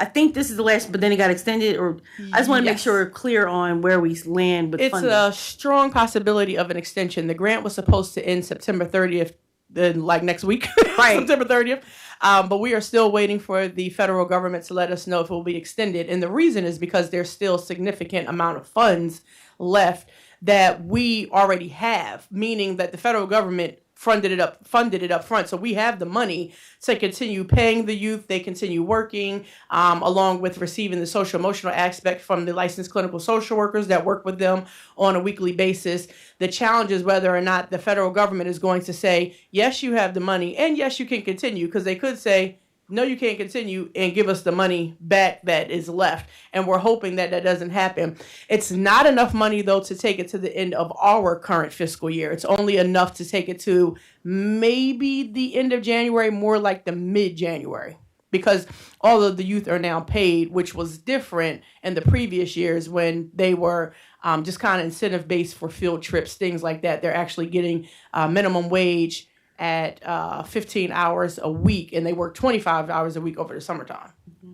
I think this is the last, but then it got extended, or I just want to make sure we're clear on where we land with funding. It's a strong possibility of an extension. The grant was supposed to end September 30th, like next week, right? September 30th. But we are still waiting for the federal government to let us know if it will be extended. And the reason is because there's still a significant amount of funds left that we already have, meaning that the federal government funded it up front. So we have the money to continue paying the youth. They continue working, along with receiving the social emotional aspect from the licensed clinical social workers that work with them on a weekly basis. The challenge is whether or not the federal government is going to say, yes, you have the money, and yes, you can continue, because they could say, no, you can't continue, and give us the money back that is left. And we're hoping that that doesn't happen. It's not enough money, though, to take it to the end of our current fiscal year. It's only enough to take it to maybe the end of January, more like the mid-January, because all of the youth are now paid, which was different in the previous years when they were just kind of incentive-based for field trips, things like that. They're actually getting minimum wage at 15 hours a week, and they work 25 hours a week over the summertime. Mm-hmm.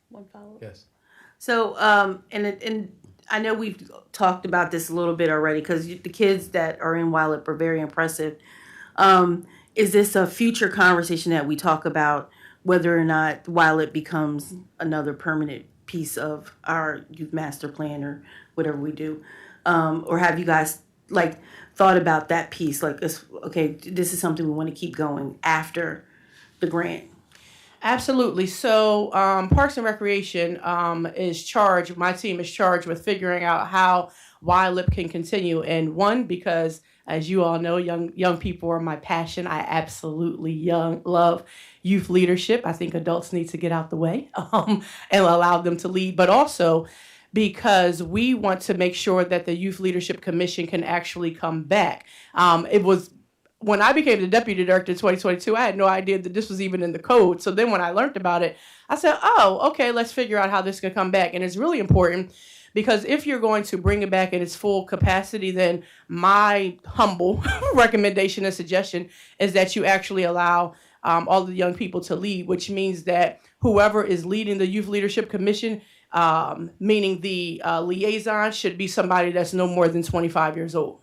One follow-up? Yes. So, and I know we've talked about this a little bit already, because the kids that are in WILIP are very impressive. Is this a future conversation that we talk about, whether or not WILIP becomes another permanent piece of our youth master plan or whatever we do? Or have you guys thought about that piece? Okay, this is something we want to keep going after the grant. Absolutely. So Parks and Recreation is charged, my team is charged with figuring out how YLIP can continue. And one, because as you all know, young people are my passion. I absolutely love youth leadership. I think adults need to get out the way and allow them to lead. But also because we want to make sure that the Youth Leadership Commission can actually come back. It was when I became the deputy director in 2022, I had no idea that this was even in the code. So then when I learned about it, I said, oh, okay, let's figure out how this can come back. And it's really important because if you're going to bring it back in its full capacity, then my humble recommendation and suggestion is that you actually allow all the young people to lead, which means that whoever is leading the Youth Leadership Commission, meaning the liaison, should be somebody that's no more than 25 years old.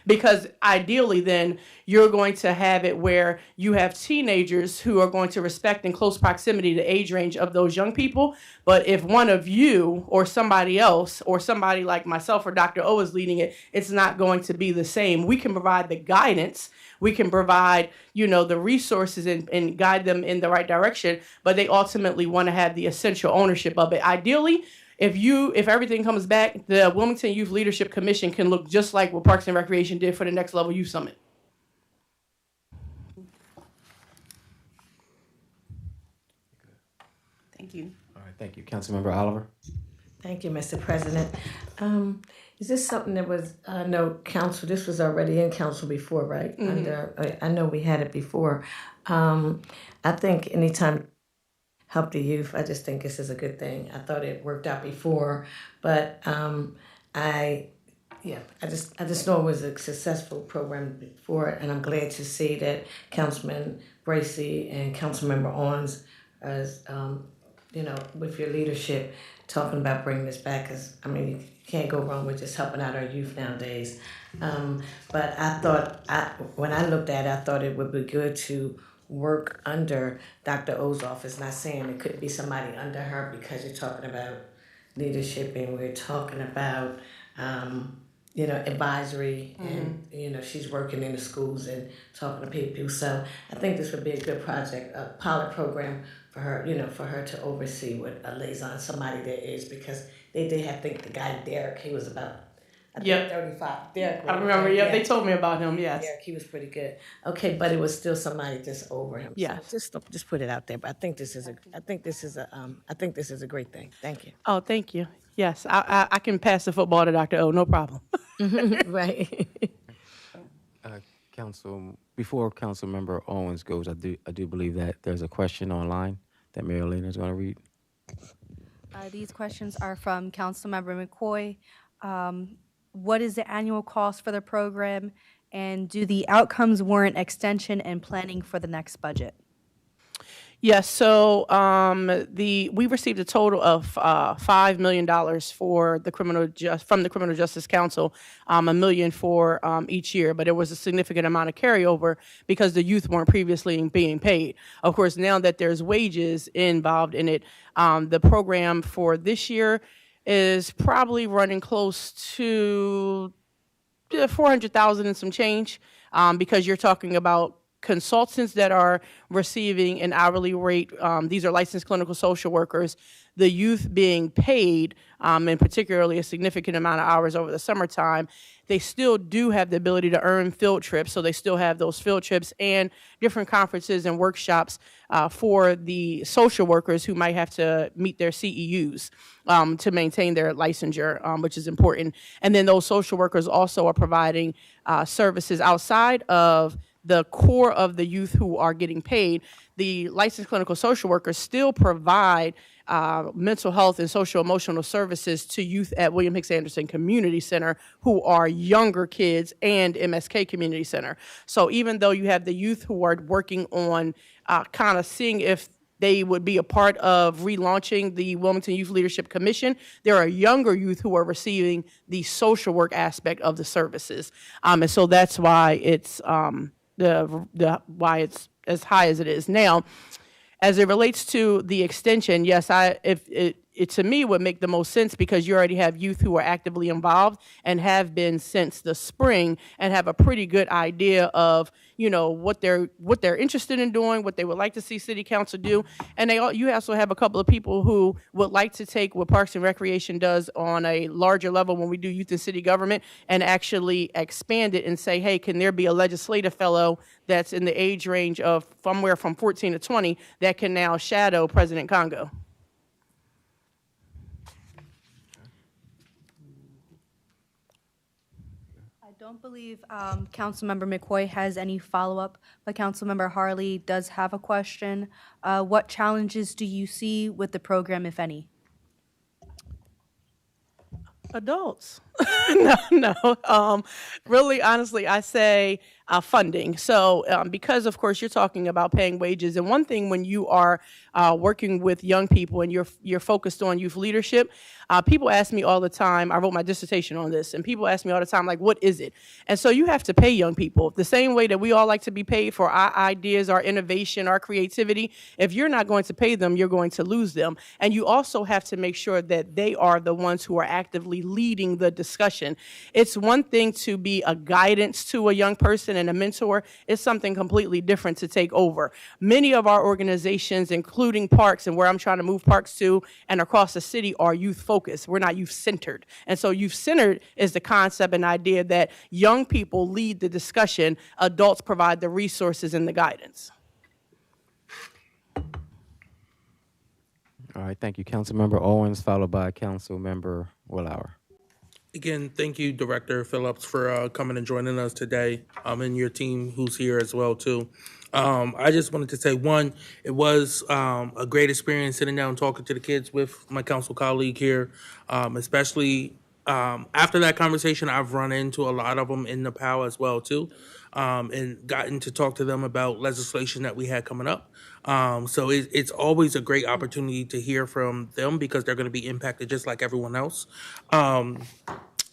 Because ideally, then you're going to have it where you have teenagers who are going to respect in close proximity the age range of those young people. But if one of you or somebody else or somebody like myself or Dr. O is leading it, it's not going to be the same. We can provide the guidance. We can provide, the resources and guide them in the right direction. But they ultimately want to have the essential ownership of it. Ideally, if everything comes back, the Wilmington Youth Leadership Commission can look just like what Parks and Recreation did for the Next Level Youth Summit. Thank you. All right, thank you. Councilmember Oliver? Thank you, Mr. President. Is this something that was, no, council, this was already in council before, right? I know we had it before. I think anytime help the youth, I just think this is a good thing. I thought it worked out before, but I just know it was a successful program before, and I'm glad to see that Councilman Bracy and Councilmember Owens, as with your leadership, talking about bringing this back. Because you can't go wrong with just helping out our youth nowadays. But I thought, when I looked at it, I thought it would be good to work under Dr. O's office. Not saying it could be somebody under her, because you're talking about leadership and we're talking about advisory, and she's working in the schools and talking to people. So I think this would be a good project, a pilot program for her, for her to oversee with a liaison, somebody that is, because they did have, I think the guy Derek, he was about 35. Derek, I remember. They told me about him. Yes, Derek, he was pretty good. Okay, but it was still somebody just over him. Yes, so just put it out there. But I think this is a great thing. Thank you. Oh, thank you. Yes, I can pass the football to Dr. O, no problem. Right. Before Councilmember Owens goes, I do believe that there's a question online that Mary Lena is going to read. These questions are from Councilmember McCoy. What is the annual cost for the program, and do the outcomes warrant extension and planning for the next budget? Yes, so we received a total of $5 million for from the Criminal Justice Council, $1 million for each year, but there was a significant amount of carryover because the youth weren't previously being paid. Of course, now that there's wages involved in it, the program for this year is probably running close to $400,000 and some change, because you're talking about consultants that are receiving an hourly rate. These are licensed clinical social workers. The youth being paid, and particularly a significant amount of hours over the summertime, they still do have the ability to earn field trips. So they still have those field trips and different conferences and workshops for the social workers who might have to meet their CEUs to maintain their licensure, which is important. And then those social workers also are providing services outside of the core of the youth who are getting paid. The licensed clinical social workers still provide mental health and social emotional services to youth at William Hicks Anderson Community Center who are younger kids, and MSK Community Center. So even though you have the youth who are working on kind of seeing if they would be a part of relaunching the Wilmington Youth Leadership Commission, there are younger youth who are receiving the social work aspect of the services. And so that's why it's why it's as high as it is now. As it relates to the extension, yes, it to me would make the most sense because you already have youth who are actively involved and have been since the spring and have a pretty good idea of, you know, what they're interested in doing, what they would like to see city council do. And you also have a couple of people who would like to take what Parks and Recreation does on a larger level when we do youth and city government and actually expand it and say, hey, can there be a legislative fellow that's in the age range of somewhere from 14 to 20 that can now shadow President Congo? I don't believe Councilmember McCoy has any follow-up, but Councilmember Harley does have a question. What challenges do you see with the program, if any? Adults. No. Really, honestly, I say funding. So because, of course, you're talking about paying wages. And one thing when you are working with young people and you're focused on youth leadership, people ask me all the time, I wrote my dissertation on this, and people ask me all the time, like, what is it? And so you have to pay young people the same way that we all like to be paid for our ideas, our innovation, our creativity. If you're not going to pay them, you're going to lose them. And you also have to make sure that they are the ones who are actively leading the discussion. It's one thing to be a guidance to a young person and a mentor. It's something completely different to take over. Many of our organizations, including Parks and where I'm trying to move Parks to and across the city, are youth focused. We're not youth centered. And so youth centered is the concept and idea that young people lead the discussion, adults provide the resources and the guidance. All right, thank you. Councilmember Owens, followed by Councilmember Willauer. Again, thank you, Director Phillips, for coming and joining us today, and your team who's here as well, too. I just wanted to say, one, it was a great experience sitting down and talking to the kids with my council colleague here, especially after that conversation. I've run into a lot of them in the POW as well, too, and gotten to talk to them about legislation that we had coming up. So it's always a great opportunity to hear from them because they're going to be impacted just like everyone else.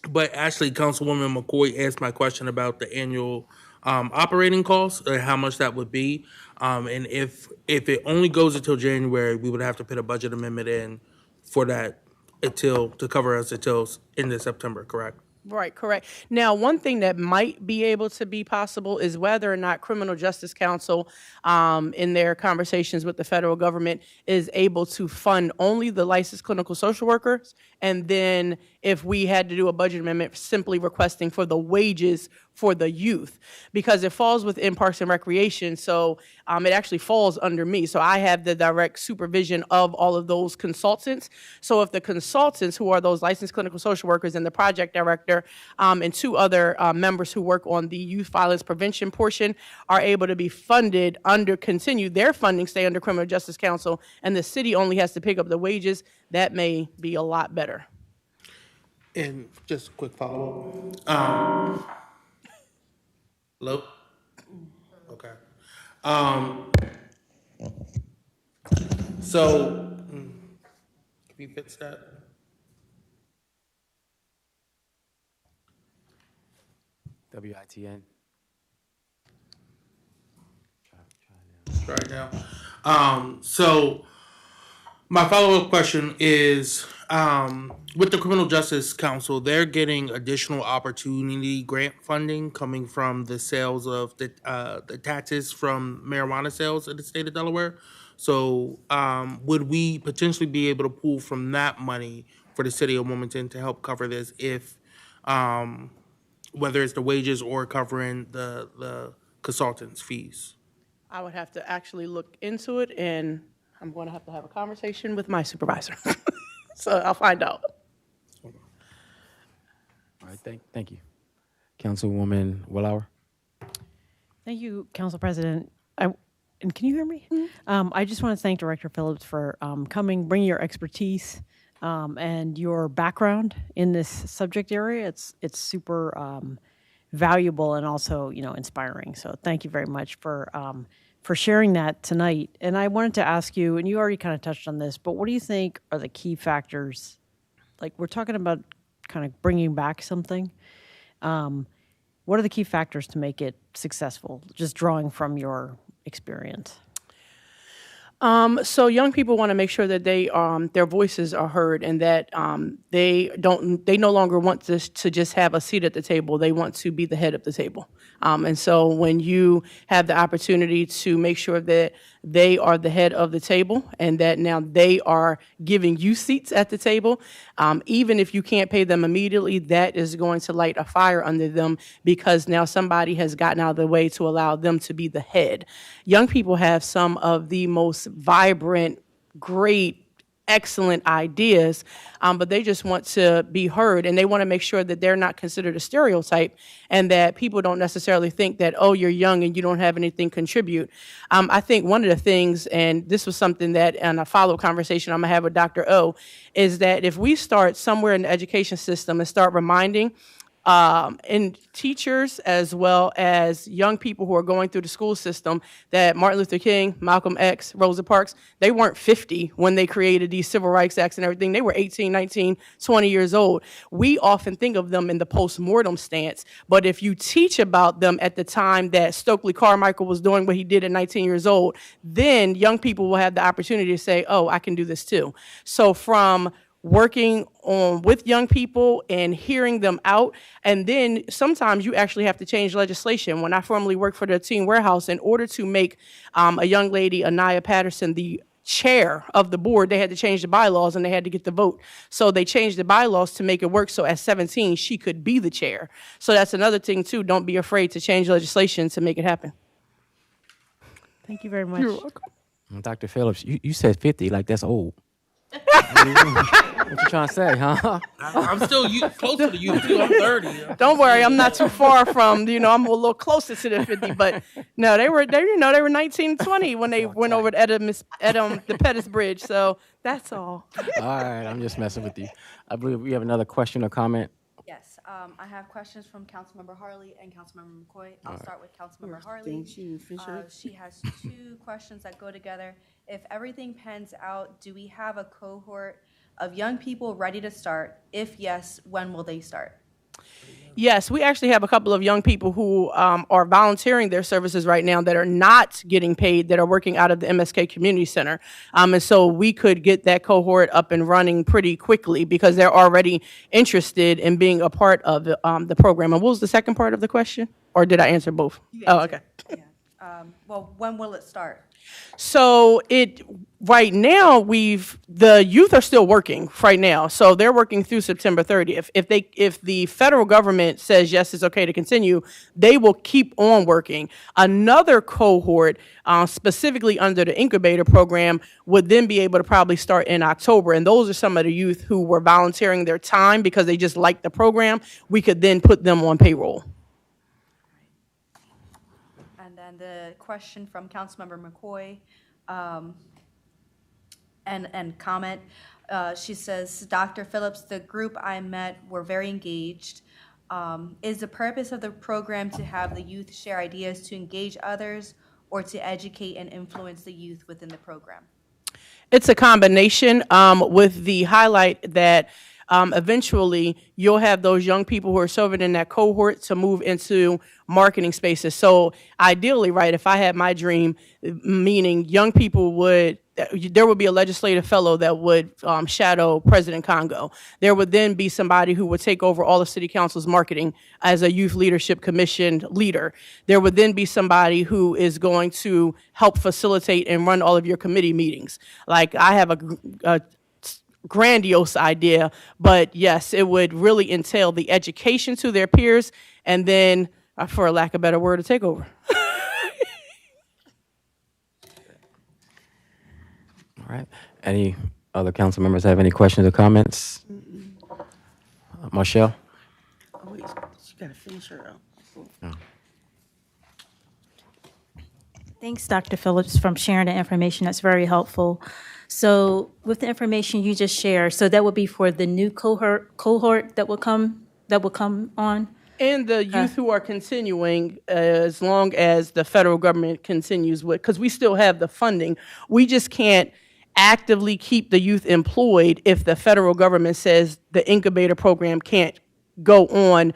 But actually, Councilwoman McCoy asked my question about the annual operating costs, how much that would be. And if it only goes until January, we would have to put a budget amendment in for that to cover us until end of September, correct? Right, correct. Now, one thing that might be able to be possible is whether or not Criminal Justice Council, in their conversations with the federal government, is able to fund only the licensed clinical social workers, and then if we had to do a budget amendment, simply requesting for the wages for the youth, because it falls within Parks and Recreation, so it actually falls under me. So I have the direct supervision of all of those consultants. So if the consultants, who are those licensed clinical social workers and the project director, and two other members who work on the youth violence prevention portion, are able to be funded continue their funding, stay under Criminal Justice Council, and the city only has to pick up the wages, that may be a lot better. And just a quick follow-up. Hello? Okay. So, can we fix that? WITN. Right now. So my follow-up question is, with the Criminal Justice Council, they're getting additional opportunity grant funding coming from the sales of the taxes from marijuana sales in the state of Delaware. So would we potentially be able to pull from that money for the city of Wilmington to help cover this, if whether it's the wages or covering the consultants' fees? I would have to actually look into it, and I'm going to have a conversation with my supervisor. So I'll find out. All right, thank you. Councilwoman Willauer. Thank you, Council President. And can you hear me? Mm-hmm. I just want to thank Director Phillips for coming, bringing your expertise and your background in this subject area. It's super valuable and also, inspiring. So thank you very much for sharing that tonight. And I wanted to ask you, and you already kind of touched on this, but what do you think are the key factors? Like, we're talking about kind of bringing back something. What are the key factors to make it successful, just drawing from your experience? So young people want to make sure that their voices are heard, and that they no longer want to just have a seat at the table. They want to be the head of the table. And so when you have the opportunity to make sure that they are the head of the table and that now they are giving you seats at the table, even if you can't pay them immediately, that is going to light a fire under them, because now somebody has gotten out of the way to allow them to be the head. Young people have some of the most vibrant, great, excellent ideas, but they just want to be heard, and they want to make sure that they're not considered a stereotype, and that people don't necessarily think that, oh, you're young and you don't have anything to contribute. I think one of the things, and this was something that in a follow-up conversation I'm going to have with Dr. O, is that if we start somewhere in the education system and start reminding and teachers as well as young people who are going through the school system that Martin Luther King, Malcolm X, Rosa Parks, they weren't 50 when they created these civil rights acts and everything. They were 18, 19, 20 years old. We often think of them in the post-mortem stance, but if you teach about them at the time that Stokely Carmichael was doing what he did at 19 years old, then young people will have the opportunity to say, oh, I can do this too. So from working on with young people and hearing them out, and then sometimes you actually have to change legislation. When I formerly worked for the teen warehouse, in order to make a young lady, Anaya Patterson, the chair of the board, they had to change the bylaws and they had to get the vote. So they changed the bylaws to make it work, so at 17 she could be the chair. So that's another thing too. Don't be afraid to change legislation to make it happen. Thank you very much. You're welcome. Dr. Phillips, you said 50, like that's old. What you trying to say, huh? I'm still closer to you too. I'm 30. Don't worry, I'm not too far from, I'm a little closer to the 50, but no, they were 19, 20 when they went over to the Pettis Bridge, so that's all. All right, I'm just messing with you. I believe we have another question or comment. Yes, I have questions from Councilmember Harley and Councilmember McCoy. I'll start with Councilmember Harley. Thank you, Fisher. She has two questions that go together. If everything pans out, do we have a cohort of young people ready to start? If yes, when will they start? Yes, we actually have a couple of young people who are volunteering their services right now that are not getting paid, that are working out of the MSK Community Center. And so we could get that cohort up and running pretty quickly because they're already interested in being a part of the program. And what was the second part of the question? Or did I answer both? Oh, okay. Yeah. Well, when will it start? So right now the youth are still working right now. So they're working through September 30th. If the federal government says yes, it's okay to continue, they will keep on working. Another cohort, specifically under the incubator program, would then be able to probably start in October. And those are some of the youth who were volunteering their time because they just liked the program. We could then put them on payroll. And the question from Councilmember McCoy, and comment, she says, Dr. Phillips, the group I met were very engaged. Is the purpose of the program to have the youth share ideas to engage others or to educate and influence the youth within the program? It's a combination, with the highlight that eventually you'll have those young people who are serving in that cohort to move into marketing spaces. So ideally, right, if I had my dream, meaning young people there would be a legislative fellow that would shadow President Congo. There would then be somebody who would take over all of City Council's marketing as a Youth Leadership Commission leader. There would then be somebody who is going to help facilitate and run all of your committee meetings. Like, I have a grandiose idea, but yes, it would really entail the education to their peers and then, for a lack of a better word, a takeover. All right. Any other council members have any questions or comments? Marshall? Oh, wait, she gotta finish her out. Thanks, Dr. Phillips, for sharing the information. That's very helpful. So with the information you just shared, so that would be for the new cohort that will come on? And the youth who are continuing as long as the federal government continues with, because we still have the funding. We just can't actively keep the youth employed if the federal government says the incubator program can't go on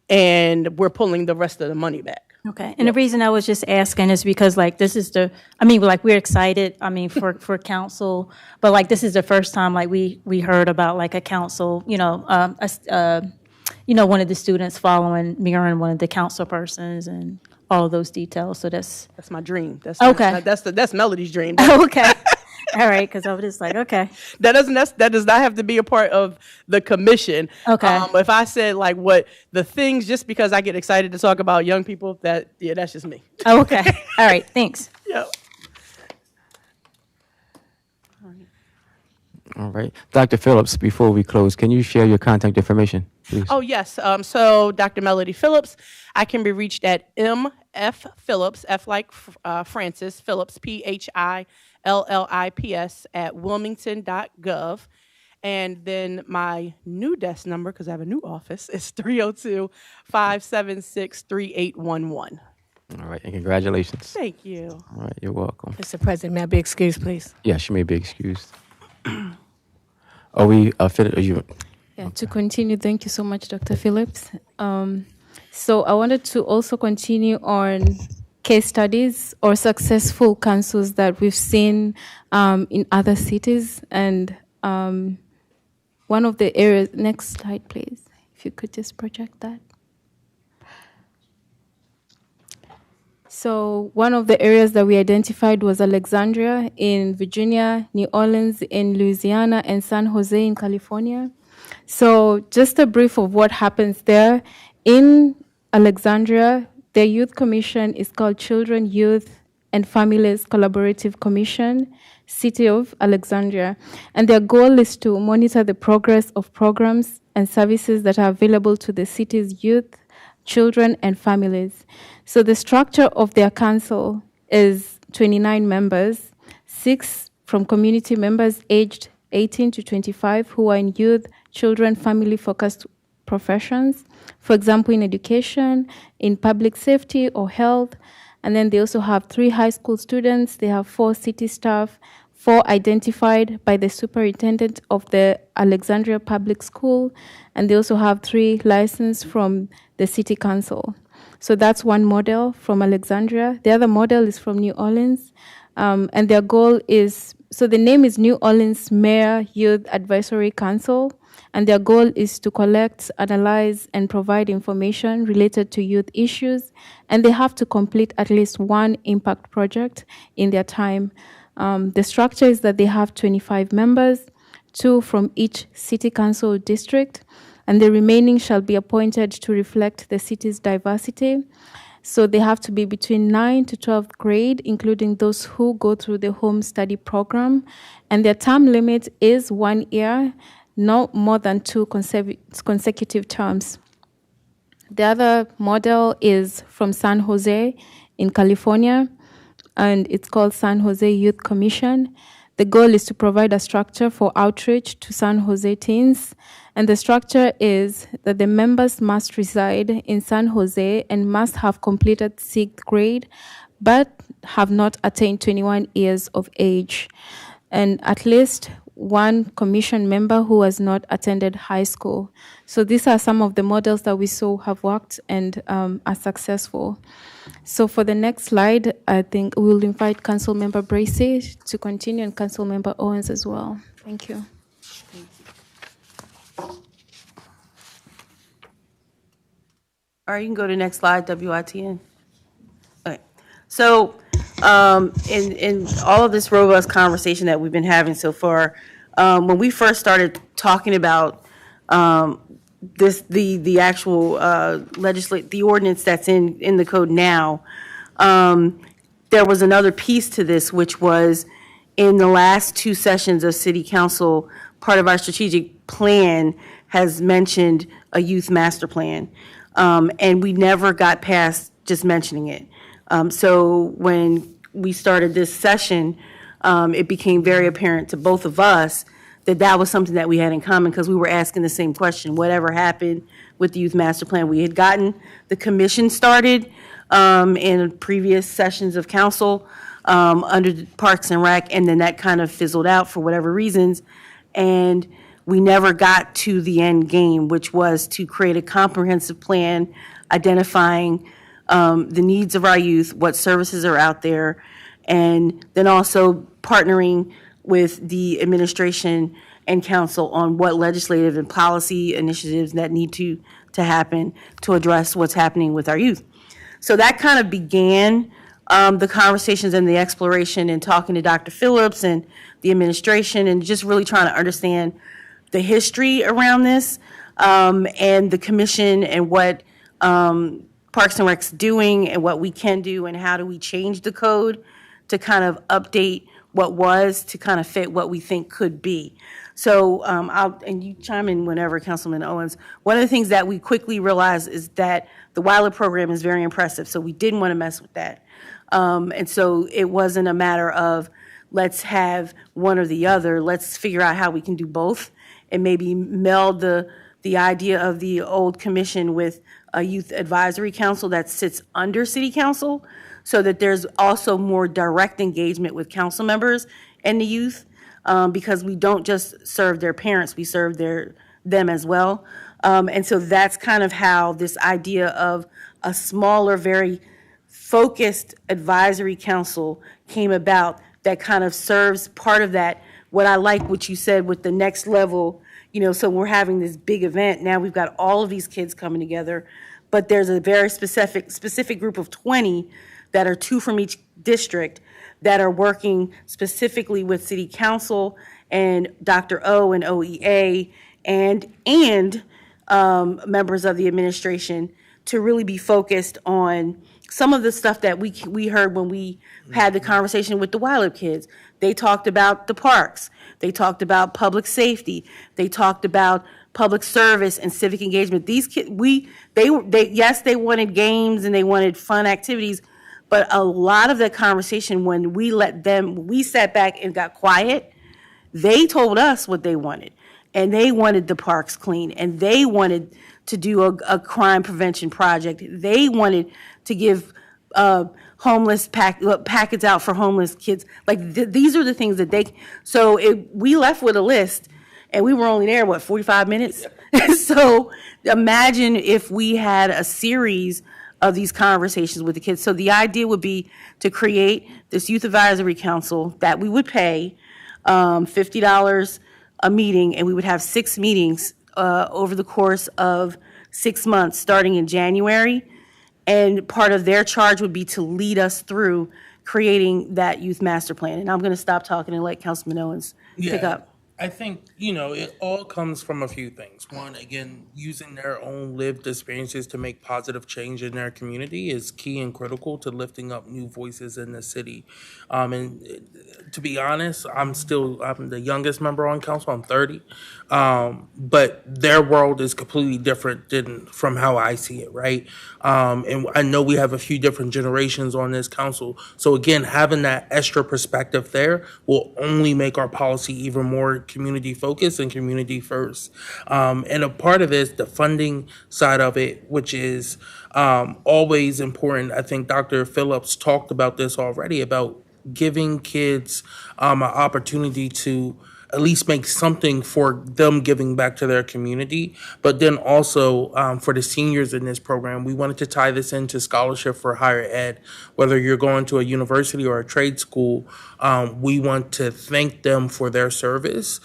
and we're pulling the rest of the money back. Okay, and the reason I was just asking is because like this is the, I mean, like we're excited, I mean, for council, but like this is the first time like we heard about like a council, one of the students following, mirroring one of the council persons and all of those details, so that's. That's my dream. Okay. That's Melody's dream. Okay, all right, because I was just like, okay. That does not have to be a part of the commission. Okay. If I said like what the things, just because I get excited to talk about young people, that's just me. Oh, okay, all right, thanks. Yep. All right. Dr. Phillips, before we close, can you share your contact information, please? Oh, yes. So Dr. Melody Phillips, I can be reached at MF Phillips, F like Francis, Phillips, PHILLIPS at wilmington.gov. And then my new desk number, because I have a new office, is 302-576-3811. All right, and congratulations. Thank you. All right, you're welcome. Mr. President, may I be excused, please? Yes, you may be excused. Are we finished? Are you? Yeah, to continue, thank you so much, Dr. Phillips. So I wanted to also continue on case studies or successful councils that we've seen in other cities. And one of the areas, next slide, please, if you could just project that. So one of the areas that we identified was Alexandria in Virginia, New Orleans in Louisiana, and San Jose in California. So just a brief of what happens there. In Alexandria, the youth commission is called Children, Youth, and Families Collaborative Commission, City of Alexandria. And their goal is to monitor the progress of programs and services that are available to the city's youth, children, and families. So the structure of their council is 29 members, 6 from community members aged 18 to 25 who are in youth, children, family-focused professions, for example, in education, in public safety or health. And then they also have 3 high school students, they have 4 city staff, 4 identified by the superintendent of the Alexandria Public School, and they also have 3 licensed from the city council. So that's one model from Alexandria. The other model is from New Orleans, and their goal is, so the name is New Orleans Mayor Youth Advisory Council, and their goal is to collect, analyze, and provide information related to youth issues, and they have to complete at least 1 impact project in their time. The structure is that they have 25 members, 2 from each city council district, and the remaining shall be appointed to reflect the city's diversity. So they have to be between 9th to 12th grade, including those who go through the home study program, and their term limit is 1 year, no more than 2 consecutive terms. The other model is from San Jose in California, and it's called San Jose Youth Commission. The goal is to provide a structure for outreach to San Jose teens, and the structure is that the members must reside in San Jose and must have completed 6th grade, but have not attained 21 years of age, and at least 1 commission member who has not attended high school. So these are some of the models that we saw have worked and are successful. So for the next slide, I think we'll invite Councilmember Bracey to continue and Councilmember Owens as well. Thank you. All right, you can go to the next slide, WITN. Okay. So in all of this robust conversation that we've been having so far, when we first started talking about the actual the ordinance that's in the code now, there was another piece to this, which was in the last 2 sessions of City Council, part of our strategic plan has mentioned a youth master plan, and we never got past just mentioning it. So when we started this session, it became very apparent to both of us that that was something that we had in common, because we were asking the same question: whatever happened with the youth master plan? We had gotten the commission started in previous sessions of council under the Parks and Rec, and then that kind of fizzled out for whatever reasons, and we never got to the end game, which was to create a comprehensive plan identifying the needs of our youth, what services are out there, and then also partnering with the administration and council on what legislative and policy initiatives that need to happen to address what's happening with our youth. So that kind of began the conversations and the exploration and talking to Dr. Phillips and the administration and just really trying to understand the history around this and the commission and what Parks and Rec's doing and what we can do and how do we change the code to kind of update what was to kind of fit what we think could be. So and you chime in whenever, Councilman Owens. One of the things that we quickly realized is that the Wilder program is very impressive, so we didn't want to mess with that. And so it wasn't a matter of let's have one or the other. Let's figure out how we can do both and maybe meld the idea of the old commission with a youth advisory council that sits under city council so that there's also more direct engagement with council members and the youth because we don't just serve their parents, we serve them as well. And so that's kind of how this idea of a smaller, very focused advisory council came about that kind of serves part of that. What I like what you said with the next level, so we're having this big event. Now we've got all of these kids coming together, but there's a very specific group of 20 that are 2 from each district that are working specifically with city council and Dr. O and OEA and members of the administration to really be focused on some of the stuff that we heard when we had the conversation with the Wilder kids. They talked about the parks. They talked about public safety. They talked about public service and civic engagement. These kids, yes, they wanted games and they wanted fun activities, but a lot of the conversation when we sat back and got quiet, they told us what they wanted. And they wanted the parks clean, and they wanted to do a crime prevention project. They wanted to give homeless packets out for homeless kids. These are the things that we left with a list, and we were only there, 45 minutes? So imagine if we had a series of these conversations with the kids. So the idea would be to create this youth advisory council that we would pay $50 a meeting, and we would have 6 meetings over the course of 6 months, starting in January. And part of their charge would be to lead us through creating that youth master plan. And I'm going to stop talking and let Councilman Owens pick up. I think, it all comes from a few things. One, again, using their own lived experiences to make positive change in their community is key and critical to lifting up new voices in the city. And to be honest, I'm the youngest member on council. I'm 30. But their world is completely different from how I see it, right? And I know we have a few different generations on this council. So again, having that extra perspective there will only make our policy even more community focused and community first. And a part of this, the funding side of it, which is always important. I think Dr. Phillips talked about this already, about giving kids an opportunity to at least make something for them giving back to their community. But then also for the seniors in this program, we wanted to tie this into scholarship for higher ed. Whether you're going to a university or a trade school, we want to thank them for their service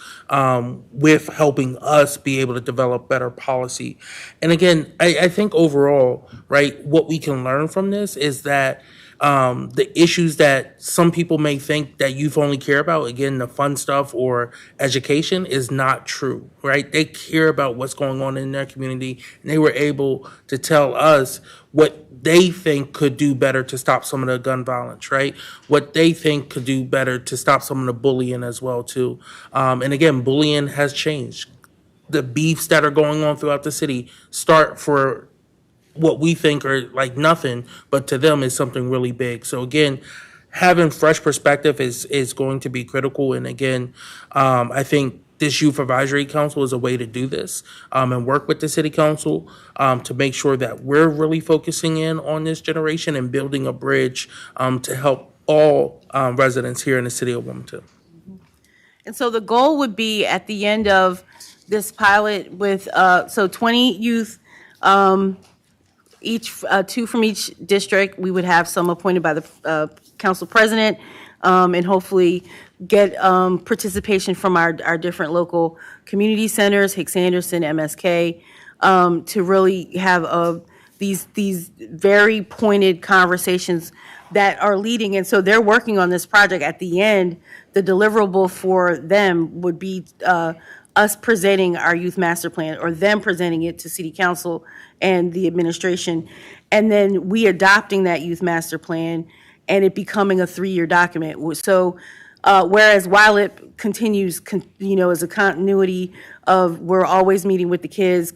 with helping us be able to develop better policy. And again, I think overall, right, what we can learn from this is that the issues that some people may think that youth only care about, again, the fun stuff or education, is not true, right? They care about what's going on in their community, and they were able to tell us what they think could do better to stop some of the gun violence, right? What they think could do better to stop some of the bullying as well, too. And again, bullying has changed. The beefs that are going on throughout the city start for what we think are like nothing, but to them is something really big. So again, having fresh perspective is going to be critical. And again, I think this youth advisory council is a way to do this and work with the city council to make sure that we're really focusing in on this generation and building a bridge to help all residents here in the city of Wilmington. And so the goal would be at the end of this pilot with, 20 youth two from each district. We would have some appointed by the council president, and hopefully get participation from our different local community centers, Hicks Anderson, MSK, to really have these very pointed conversations that are leading. And so they're working on this project. At the end, the deliverable for them would be us presenting our youth master plan, or them presenting it to city council and the administration, and then we adopting that youth master plan and it becoming a 3-year document. So whereas YLIP continues, as a continuity of, we're always meeting with the kids,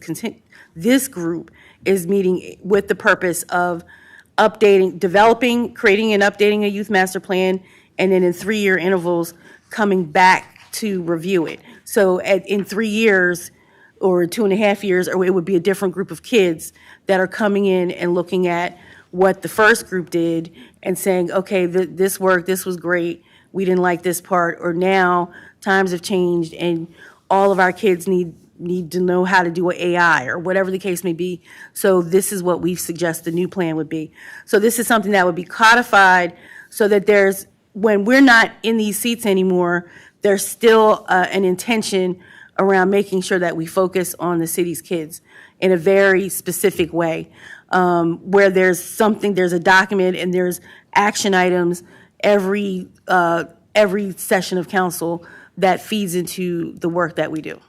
this group is meeting with the purpose of developing, creating and updating a youth master plan, and then in 3-year intervals, coming back to review it. So in 3 years, or 2.5 years, or it would be a different group of kids that are coming in and looking at what the first group did and saying, okay, this worked, this was great, we didn't like this part, or now times have changed and all of our kids need to know how to do an AI, or whatever the case may be. So this is what we suggest the new plan would be. So this is something that would be codified so that when we're not in these seats anymore, there's still an intention around making sure that we focus on the city's kids in a very specific way, where there's a document and there's action items every session of council that feeds into the work that we do.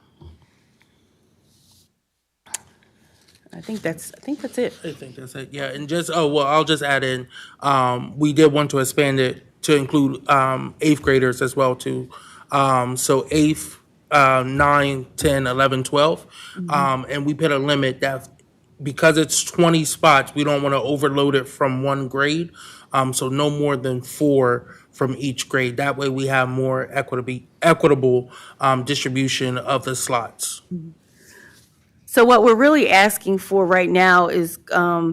I think that's it. I think that's it, yeah, and I'll just add in, we did want to expand it to include 8th graders as well too. So 8th, 9, 10, 11, 12, and we put a limit that, because it's 20 spots, we don't want to overload it from one grade, so no more than 4 from each grade. That way we have more equitable distribution of the slots. So what we're really asking for right now is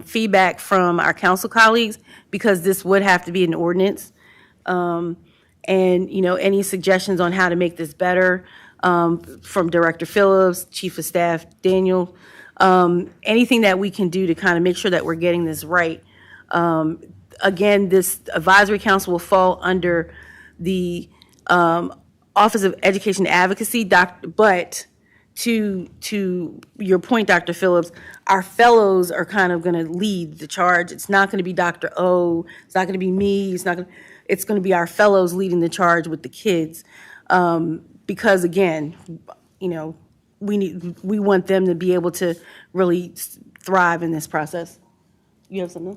feedback from our council colleagues, because this would have to be an ordinance. And, any suggestions on how to make this better from Director Phillips, Chief of Staff Daniel, anything that we can do to kind of make sure that we're getting this right. Again, this advisory council will fall under the Office of Education Advocacy, but to your point, Dr. Phillips, our fellows are kind of going to lead the charge. It's not going to be Dr. O. It's not going to be me. It's going to be our fellows leading the charge with the kids, because again, we want them to be able to really thrive in this process. You have something?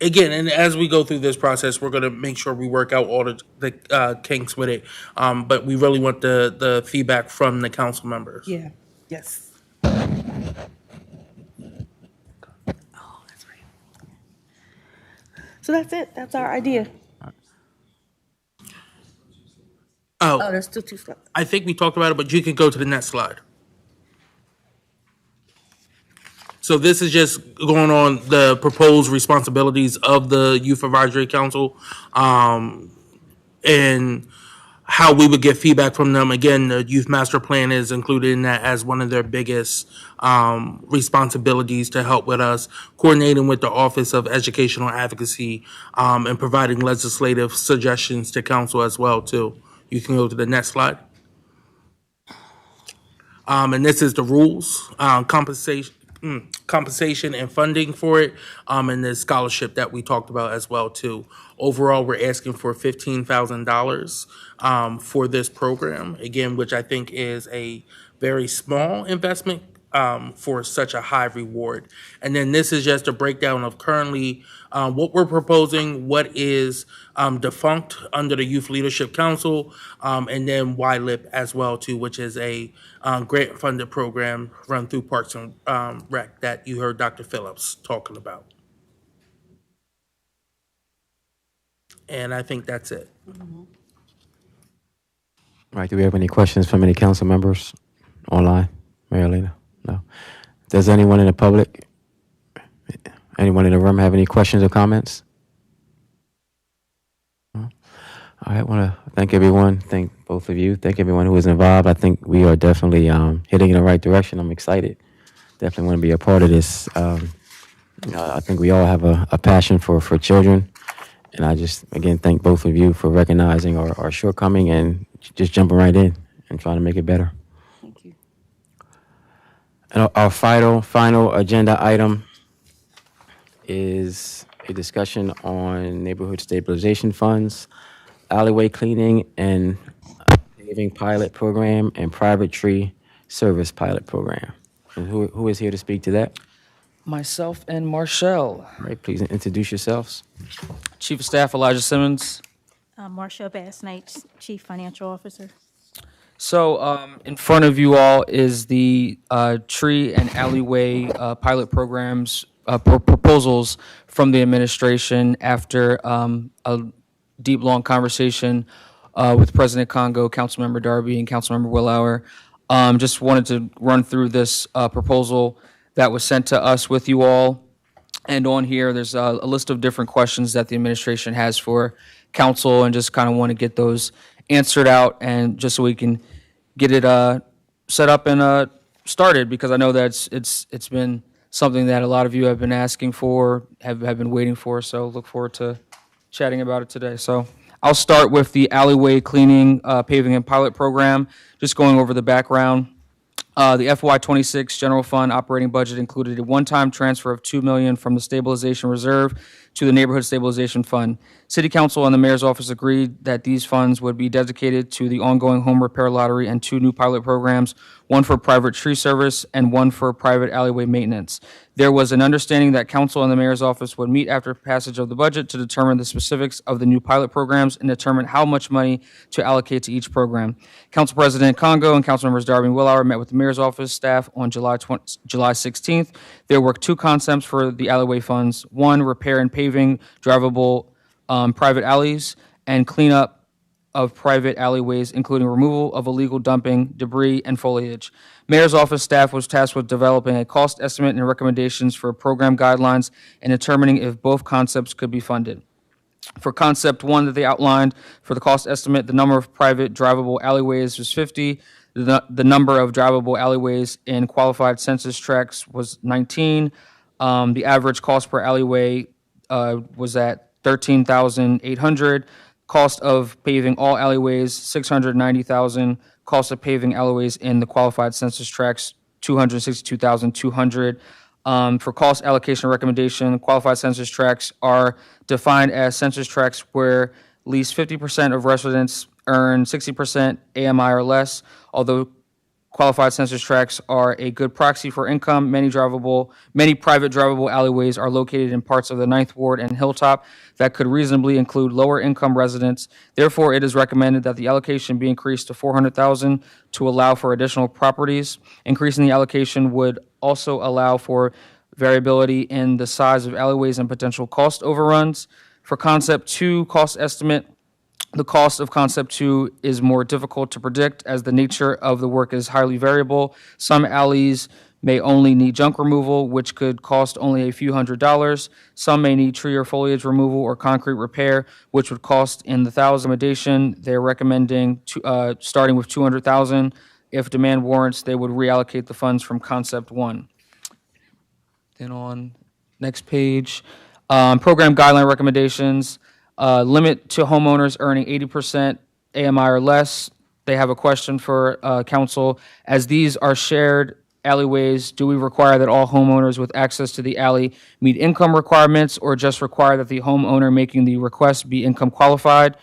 Again, and as we go through this process, we're going to make sure we work out all the kinks with it. But we really want the feedback from the council members. Yeah. Yes. Oh, that's right. So that's it. That's our idea. Oh, there's still 2 slides. I think we talked about it, but you can go to the next slide. So this is just going on the proposed responsibilities of the Youth Advisory Council, and how we would get feedback from them. Again, the Youth Master Plan is included in that as one of their biggest responsibilities, to help with us coordinating with the Office of Educational Advocacy, and providing legislative suggestions to council as well too. You can go to the next slide. And this is the rules, compensation and funding for it, and the scholarship that we talked about as well too. Overall, we're asking for $15,000 for this program, again, which I think is a very small investment for such a high reward. And then this is just a breakdown of currently what we're proposing, what is defunct under the Youth Leadership Council, and then YLIP as well too, which is a grant-funded program run through Parks and Rec that you heard Dr. Phillips talking about. And I think that's it. All right, do we have any questions from any council members online? Marilena? No. Does anyone in the public, anyone in the room have any questions or comments? No? All right, I want to thank everyone, thank both of you, thank everyone who was involved. I think we are definitely heading in the right direction. I'm excited definitely want to be a part of this. I think we all have a passion for children. And I just, again, thank both of you for recognizing our shortcoming and just jumping right in and trying to make it better. Thank you. And our final agenda item is a discussion on neighborhood stabilization funds, alleyway cleaning and paving pilot program, and private tree service pilot program. And who is here to speak to that? Myself and Marshall. All right, please introduce yourselves. Chief of Staff Elijah Simmons. Marcia Bass Knight, Chief Financial Officer. So in front of you all is the tree and alleyway pilot programs proposals from the administration after a deep, long conversation with President Congo, Councilmember Darby, and Councilmember Willauer. Just wanted to run through this proposal that was sent to us with you all. And on here, there's a list of different questions that the administration has for council, and just kind of want to get those answered out, and just so we can get it set up and started, because I know that it's been something that a lot of you have been asking for, have been waiting for. So look forward to chatting about it today. So I'll start with the alleyway cleaning, paving, and pilot program. Just going over the background. The FY26 general fund operating budget included a one-time transfer of $2 million from the stabilization reserve to the neighborhood stabilization fund. City Council and the mayor's office agreed that these funds would be dedicated to the ongoing home repair lottery and 2 new pilot programs, one for private tree service and one for private alleyway maintenance. There was an understanding that council and the mayor's office would meet after passage of the budget to determine the specifics of the new pilot programs and determine how much money to allocate to each program. Council President Congo and Councilmembers Darby and Willauer met with the mayor's office staff on July 16th. They worked 2 concepts for the alleyway funds: 1, repair and paving drivable private alleys, and cleanup of private alleyways, including removal of illegal dumping, debris, and foliage. Mayor's office staff was tasked with developing a cost estimate and recommendations for program guidelines and determining if both concepts could be funded. For concept 1 that they outlined, for the cost estimate, the number of private drivable alleyways was 50. The number of drivable alleyways in qualified census tracts was 19. The average cost per alleyway was at $13,800. Cost of paving all alleyways, $690,000. Cost of paving alleyways in the qualified census tracts, $262,200. For cost allocation recommendation, qualified census tracts are defined as census tracts where at least 50% of residents earn 60% AMI or less. Although qualified census tracts are a good proxy for income, many private drivable alleyways are located in parts of the 9th Ward and Hilltop that could reasonably include lower income residents. Therefore, it is recommended that the allocation be increased to $400,000 to allow for additional properties. Increasing the allocation would also allow for variability in the size of alleyways and potential cost overruns. For concept 2 cost estimate, the cost of concept 2 is more difficult to predict as the nature of the work is highly variable. Some alleys may only need junk removal, which could cost only a few $100s. Some may need tree or foliage removal or concrete repair, which would cost in the thousands. Recommendation, they're recommending starting with $200,000. If demand warrants, they would reallocate the funds from concept 1. Then on next page, program guideline recommendations. Limit to homeowners earning 80% AMI or less. They have a question for council. As these are shared alleyways, do we require that all homeowners with access to the alley meet income requirements, or just require that the homeowner making the request be income qualified?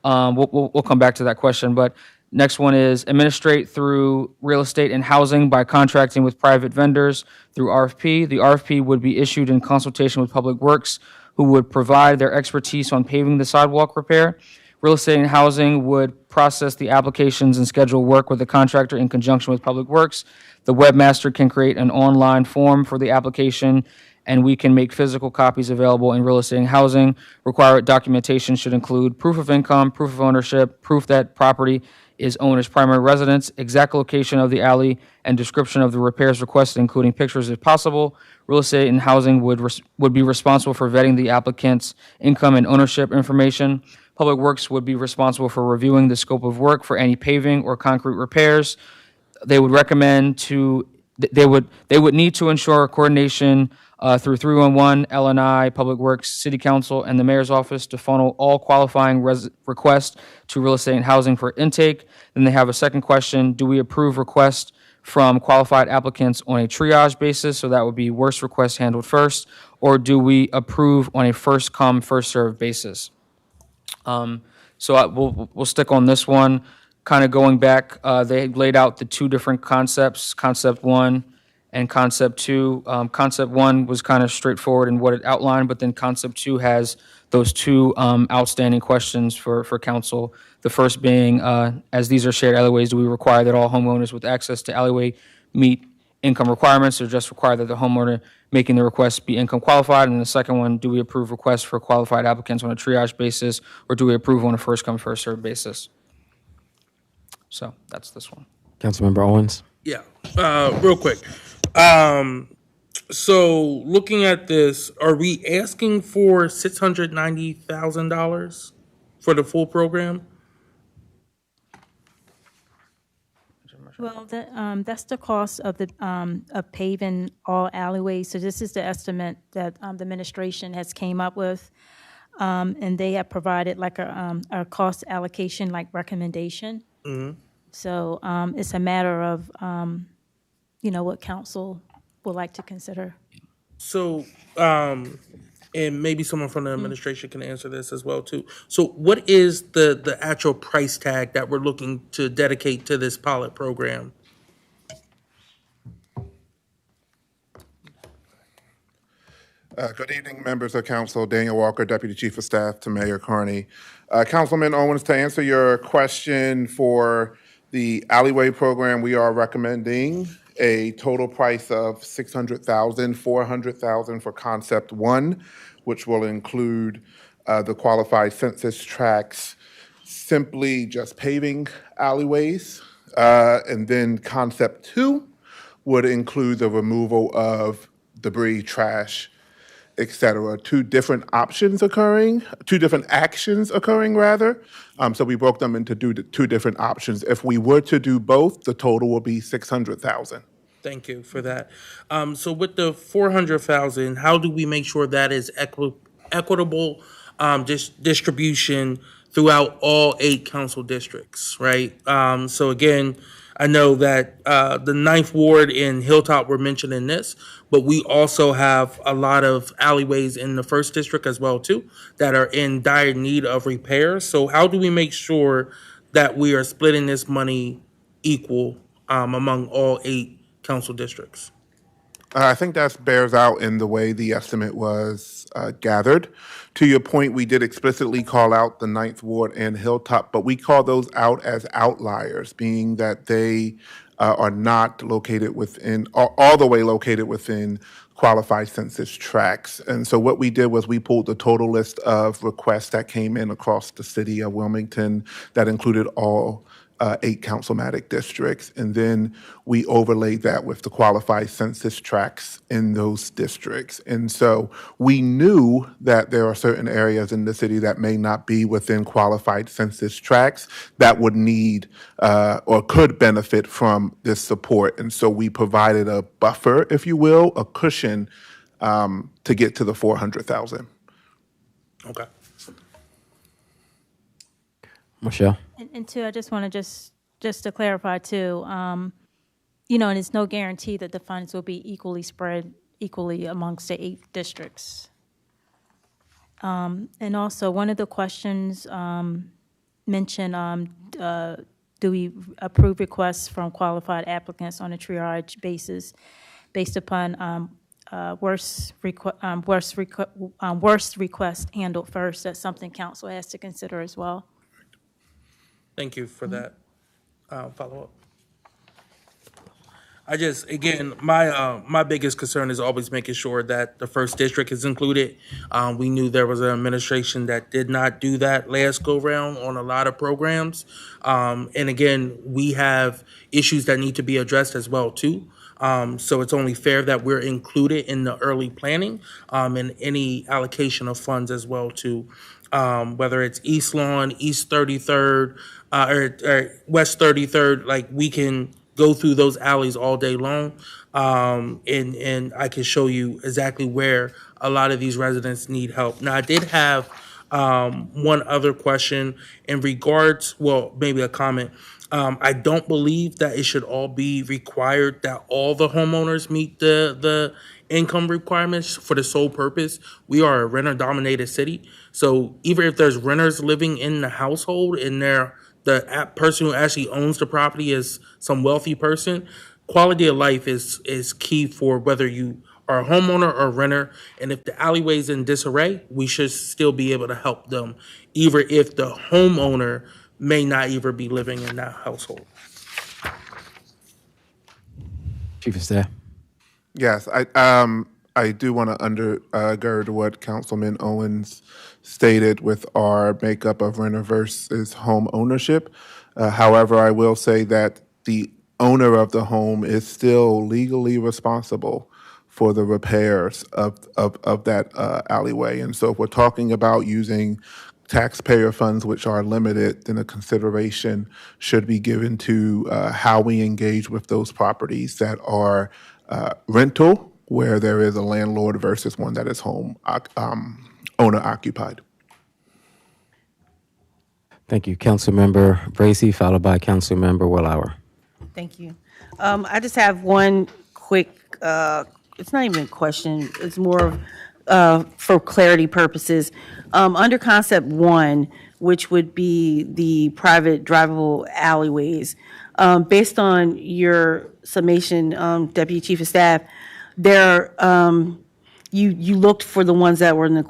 We'll come back to that question, but next one is administrate through real estate and housing by contracting with private vendors through RFP. The RFP would be issued in consultation with Public Works, who would provide their expertise on paving the sidewalk repair. Real estate and housing would process the applications and schedule work with the contractor in conjunction with Public Works. The webmaster can create an online form for the application, and we can make physical copies available in real estate and housing. Required documentation should include proof of income, proof of ownership, proof that property is owner's primary residence, exact location of the alley, and description of the repairs requested, including pictures if possible. Real estate and housing would be responsible for vetting the applicant's income and ownership information. Public Works would be responsible for reviewing the scope of work for any paving or concrete repairs. They would recommend to they would need to ensure coordination through 311, LNI, Public Works, City Council, and the Mayor's Office to funnel all qualifying requests to real estate and housing for intake. Then they have a second question: do we approve requests from qualified applicants on a triage basis? So that would be worst requests handled first, or do we approve on a first come, first served basis? We'll stick on this one. Kind of going back, they laid out the two different concepts, concept one and concept two. Concept one was kind of straightforward in what it outlined, but then concept two has those two outstanding questions for council. The first being, as these are shared alleyways, do we require that all homeowners with access to alleyway meet income requirements, or just require that the homeowner making the request be income qualified? And the second one, do we approve requests for qualified applicants on a triage basis, or do we approve on a first come, first served basis? So that's this one. Councilmember Owens. Yeah, real quick. So looking at this, are we asking for $690,000 for the full program? Well, that's the cost of of paving all alleyways. So this is the estimate that the administration has came up with, and they have provided like a cost allocation like recommendation. Mm-hmm. So it's a matter of what council would like to consider. So, and maybe someone from the administration can answer this as well too. So what is the actual price tag that we're looking to dedicate to this pilot program? Good evening, members of council. Daniel Walker, Deputy Chief of Staff to Mayor Carney. Councilman Owens, to answer your question for the alleyway program, we are recommending a total price of $600,000, $400,000 for concept one, which will include the qualified census tracts, simply just paving alleyways. And then concept two would include the removal of debris, trash, et cetera. Two different actions occurring rather. So we broke them into two different options. If we were to do both, the total will be $600,000. Thank you for that. So with the $400,000, how do we make sure that is equitable distribution throughout all 8 council districts, right? So again, I know that the 9th Ward and Hilltop were mentioned in this, but we also have a lot of alleyways in the 1st District as well, too, that are in dire need of repair. So how do we make sure that we are splitting this money equal among all 8 council districts? I think that bears out in the way the estimate was gathered. To your point, we did explicitly call out the 9th Ward and Hilltop, but we call those out as outliers, being that they are not located within, all the way located within qualified census tracts. And so what we did was we pulled the total list of requests that came in across the city of Wilmington that included all 8 councilmatic districts, and then we overlaid that with the qualified census tracts in those districts. And so we knew that there are certain areas in the city that may not be within qualified census tracts that would need or could benefit from this support. And so we provided a buffer, if you will, a cushion to get to the $400,000. Okay. Michelle. And two, I just want to just to clarify too, and it's no guarantee that the funds will be equally spread equally amongst the 8 districts. And also, one of the questions mentioned, do we approve requests from qualified applicants on a triage basis based upon worst request handled first? That's something council has to consider as well. Thank you for that follow-up. I just, again, my biggest concern is always making sure that the 1st District is included. We knew there was an administration that did not do that last go-round on a lot of programs. And again, we have issues that need to be addressed as well, too. So it's only fair that we're included in the early planning and any allocation of funds as well, too. Whether it's East Lawn, East 33rd, or West 33rd, like we can go through those alleys all day long, and I can show you exactly where a lot of these residents need help. Now, I did have one other question in regards, well, maybe a comment. I don't believe that it should all be required that all the homeowners meet the income requirements for the sole purpose. We are a renter-dominated city, so even if there's renters living in the household and the person who actually owns the property is some wealthy person, quality of life is key for whether you are a homeowner or a renter. And if the alleyway's in disarray, we should still be able to help them, even if the homeowner may not even be living in that household. Chief of Staff. Yes, I do want to undergird what Councilman Owens stated with our makeup of renter versus home ownership. However, I will say that the owner of the home is still legally responsible for the repairs of that alleyway. And so if we're talking about using taxpayer funds, which are limited, then a consideration should be given to how we engage with those properties that are rental, where there is a landlord versus one that is home owner occupied. Thank you. Councilmember Bracy, followed by Councilmember Willauer. Thank you. I just have one quick, it's not even a question, it's more of for clarity purposes. Under concept 1, which would be the private drivable alleyways, based on your summation, Deputy Chief of Staff, there, you looked for the ones that were in the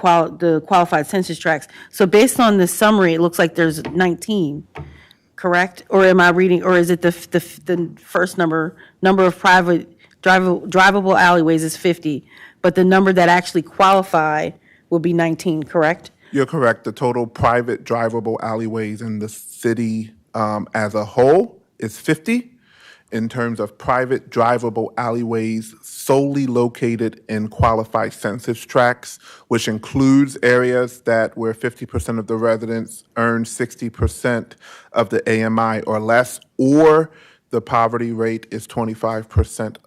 qualified census tracts. So based on the summary, it looks like there's 19. Correct? Or am I reading, or is it the first number of private drivable alleyways is 50, but the number that actually qualify will be 19, correct? You're correct. The total private drivable alleyways in the city as a whole is 50. In terms of private drivable alleyways solely located in qualified census tracts, which includes areas that where 50% of the residents earn 60% of the AMI or less, or the poverty rate is 25%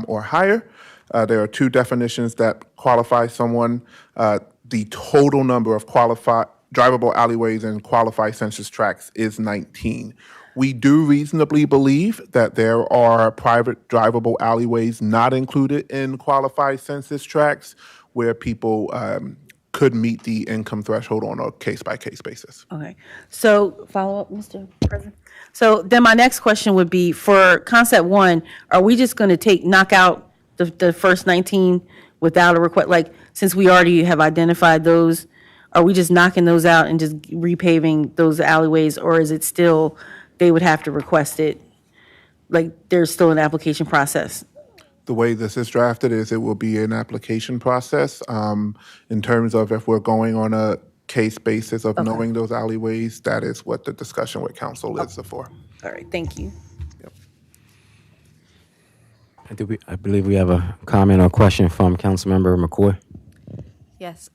or higher. There are two definitions that qualify someone. The total number of qualified drivable alleyways in qualified census tracts is 19. We do reasonably believe that there are private drivable alleyways not included in qualified census tracts where people could meet the income threshold on a case-by-case basis. Okay. So follow up, Mr. President. So then my next question would be for concept 1, are we just going to knock out the first 19 without a request? Like, since we already have identified those, are we just knocking those out and just repaving those alleyways, or is it still they would have to request it? Like, there's still an application process? The way this is drafted is it will be an application process. In terms of if we're going on a case basis of knowing those alleyways, that is what the discussion with council is for. All right, thank you. I believe we have a comment or question from Councilmember McCoy. Yes.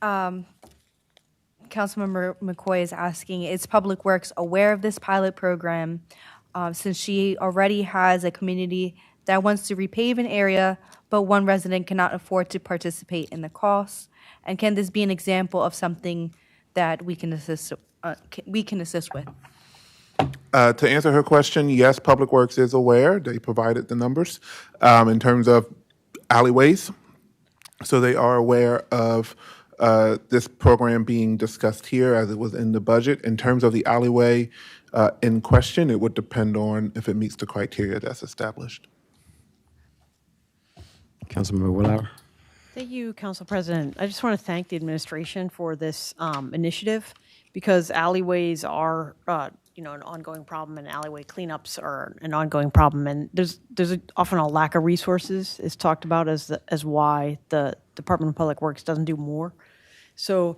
Councilmember McCoy is asking, is Public Works aware of this pilot program since she already has a community that wants to repave an area, but one resident cannot afford to participate in the costs? And can this be an example of something that we can assist with? To answer her question, yes, Public Works is aware. They provided the numbers in terms of alleyways. So they are aware of this program being discussed here as it was in the budget. In terms of the alleyway in question, it would depend on if it meets the criteria that's established. Councilmember Willauer. Thank you, Council President. I just want to thank the administration for this initiative, because alleyways are an ongoing problem, and alleyway cleanups are an ongoing problem, and there's often a lack of resources is talked about as why the Department of Public Works doesn't do more. So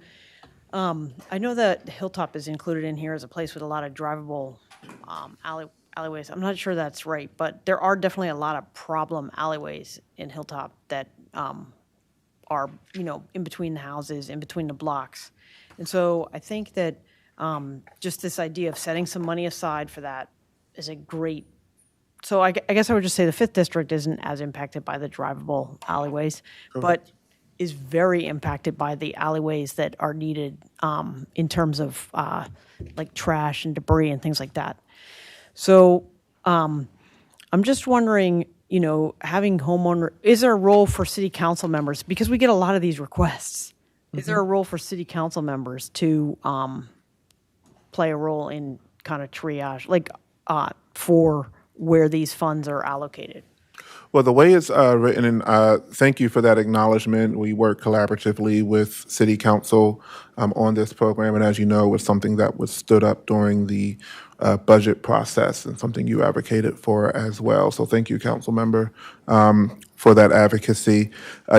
I know that Hilltop is included in here as a place with a lot of drivable alleyways. I'm not sure that's right, but there are definitely a lot of problem alleyways in Hilltop that are in between the houses, in between the blocks, and so I think that just this idea of setting some money aside for that is a great so I guess I would just say the 5th District isn't as impacted by the drivable alleyways, but is very impacted by the alleyways that are needed in terms of like trash and debris and things like that. So I'm just wondering, having homeowner, is there a role for city council members? Because we get a lot of these requests. Is there a role for city council members to play a role in kind of triage, like for where these funds are allocated? Well, the way it's written, and thank you for that acknowledgement. We work collaboratively with City Council on this program, and as you know, it's something that was stood up during the budget process and something you advocated for as well. So thank you, Council Member, for that advocacy.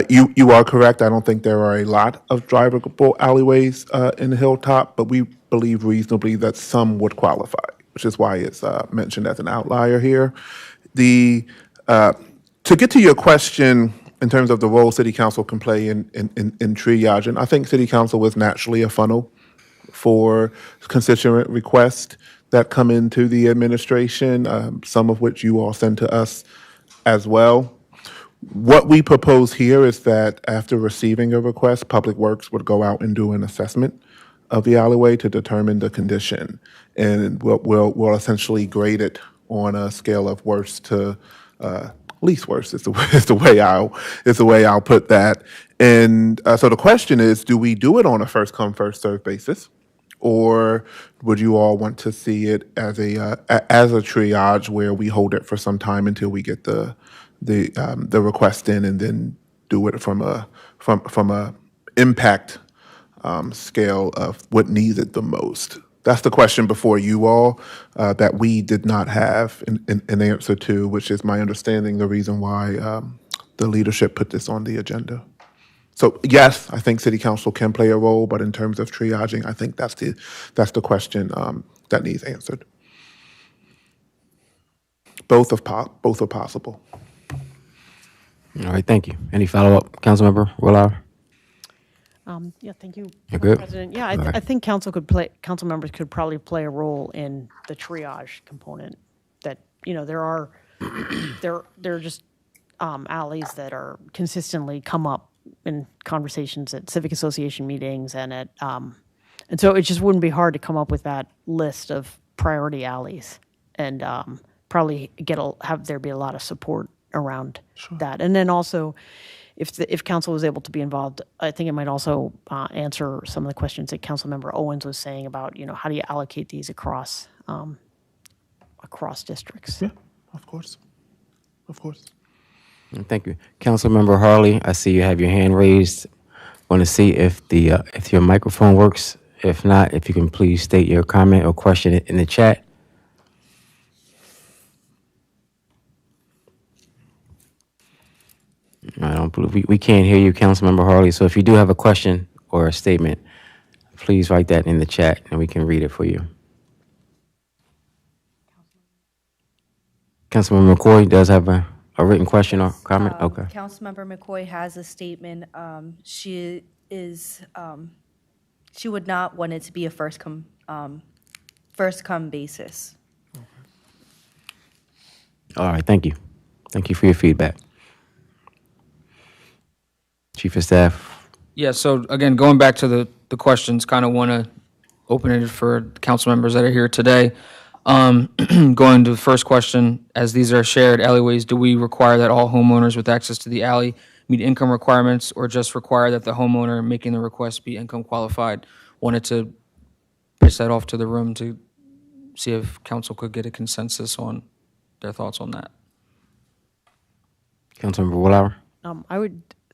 You are correct. I don't think there are a lot of drivable alleyways in Hilltop, but we believe reasonably that some would qualify, which is why it's mentioned as an outlier here. To get to your question in terms of the role City Council can play in triage, and I think City Council was naturally a funnel for constituent requests that come into the administration, some of which you all send to us as well. What we propose here is that after receiving a request, Public Works would go out and do an assessment of the alleyway to determine the condition, and we'll essentially grade it on a scale of worst to least worst. Is the way I'll put that. And so the question is, do we do it on a first come first served basis, or would you all want to see it as a triage where we hold it for some time until we get the request in, and then do it from a impact scale of what needs it the most? That's the question before you all that we did not have an answer to, which is my understanding the reason why the leadership put this on the agenda. So yes, I think City Council can play a role, but in terms of triaging, I think that's the question that needs answered. Both are possible. All right, thank you. Any follow-up, Councilmember Willauer? Yeah, thank you, You're good? President. Yeah, All right. I think council members could probably play a role in the triage component. That there are just alleys that are consistently come up in conversations at civic association meetings and at and so it just wouldn't be hard to come up with that list of priority alleys and probably have there be a lot of support around that. And then also, if council was able to be involved, I think it might also answer some of the questions that Councilmember Owens was saying about, how do you allocate these across districts? Yeah, of course. Thank you. Councilmember Harley, I see you have your hand raised. Want to see if your microphone works. If not, if you can please state your comment or question in the chat. I don't believe we can't hear you, Councilmember Harley. So if you do have a question or a statement, please write that in the chat and we can read it for you. Councilmember McCoy does have a written question or comment. Okay. Councilmember McCoy has a statement. She would not want it to be a first come basis. All right. Thank you. Thank you for your feedback. Chief of Staff. Yeah, so again, going back to the questions, kind of want to open it for council members that are here today. Going to the first question, as these are shared alleyways, do we require that all homeowners with access to the alley meet income requirements, or just require that the homeowner making the request be income qualified? Wanted to pitch that off to the room to see if council could get a consensus on their thoughts on that. Councilmember Willauer.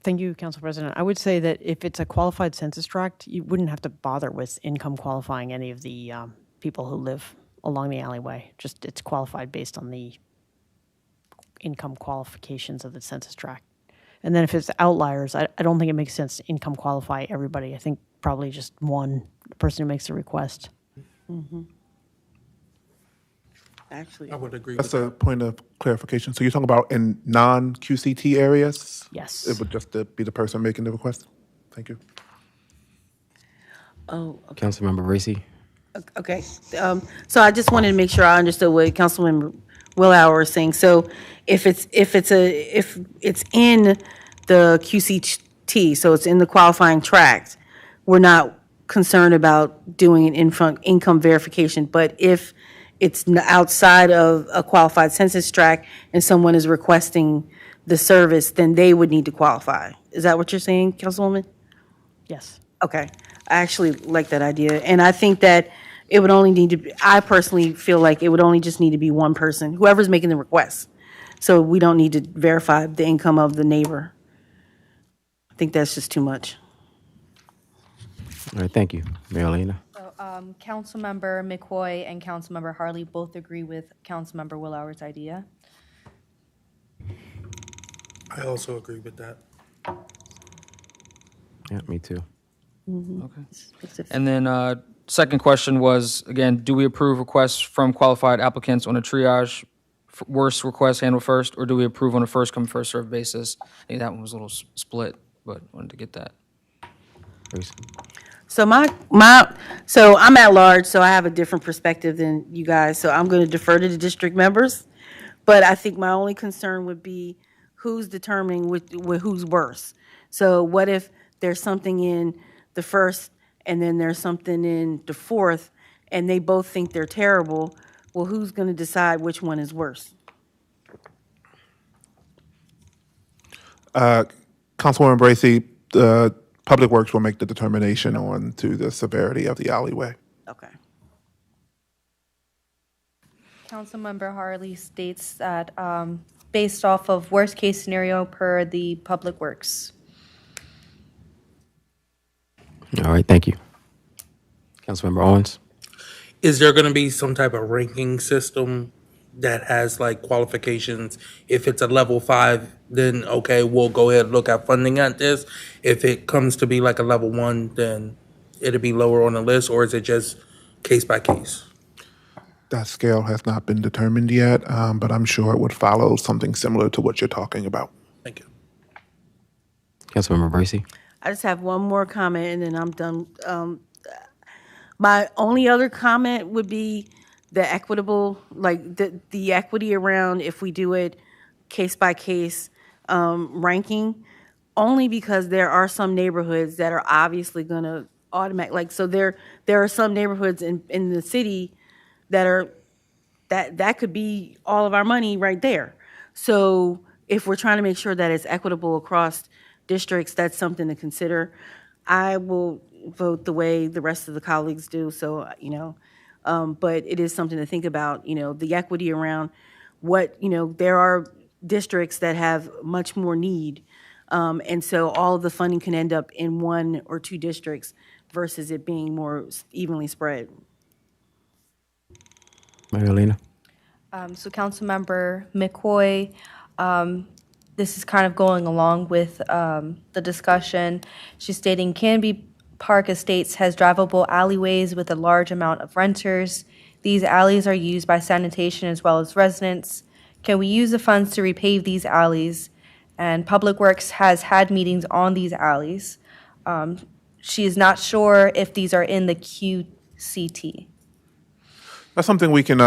Thank you, Council President. I would say that if it's a qualified census tract, you wouldn't have to bother with income qualifying any of the people who live along the alleyway. Just it's qualified based on the income qualifications of the census tract. And then if it's outliers, I don't think it makes sense to income qualify everybody. I think probably just one person who makes the request. Mm-hmm. Actually, I would agree. That's a point of clarification. So you're talking about in non-QCT areas? Yes. It would just be the person making the request? Thank you. Oh, Councilmember Racy. okay. So I just wanted to make sure I understood what Councilmember Will Hour is saying. So if it's in the QCT, so it's in the qualifying tract, we're not concerned about doing an income verification. But if it's outside of a qualified census tract and someone is requesting the service, then they would need to qualify. Is that what you're saying, Councilwoman? Yes. Okay. I actually like that idea. And I think that it would only need to be, I personally feel like it would only just need to be one person, whoever's making the request. So we don't need to verify the income of the neighbor. I think that's just too much. All right, thank you, Marilena. So, Councilmember McCoy and Councilmember Harley both agree with Councilmember Willauer's idea. I also agree with that. Yeah, me too. Okay. And then second question was, again, do we approve requests from qualified applicants on a triage, worst request handled first, or do we approve on a first come, first served basis? I think that one was a little split, but wanted to get that. So so I'm at large, so I have a different perspective than you guys. So I'm going to defer to the district members. But I think my only concern would be who's determining with who's worse. So what if there's something in the first and then there's something in the fourth and they both think they're terrible? Well, who's going to decide which one is worse? Councilwoman Bracy, Public Works will make the determination on to the severity of the alleyway. Okay. Councilmember Harley states that based off of worst case scenario per the Public Works. All right, thank you. Councilmember Owens. Is there going to be some type of ranking system that has like qualifications? If it's a level 5, then okay, we'll go ahead and look at funding at this. If it comes to be like a level 1, then it'll be lower on the list, or is it just case by case? That scale has not been determined yet, but I'm sure it would follow something similar to what you're talking about. Thank you. Councilmember Bracy. I just have one more comment and then I'm done. My only other comment would be the equitable, like the equity around if we do it case by case ranking, only because there are some neighborhoods that are obviously going to automatic, like, so there are some neighborhoods in the city that could be all of our money right there. So if we're trying to make sure that it's equitable across districts, that's something to consider. I will vote the way the rest of the colleagues do, so, but it is something to think about, the equity around what, there are districts that have much more need, and so all of the funding can end up in 1 or 2 districts versus it being more evenly spread. Marilena. So Councilmember McCoy, this is kind of going along with the discussion. She's stating Canby Park Estates has drivable alleyways with a large amount of renters. These alleys are used by sanitation as well as residents. Can we use the funds to repave these alleys? And Public Works has had meetings on these alleys. She is not sure if these are in the QCT. That's something we can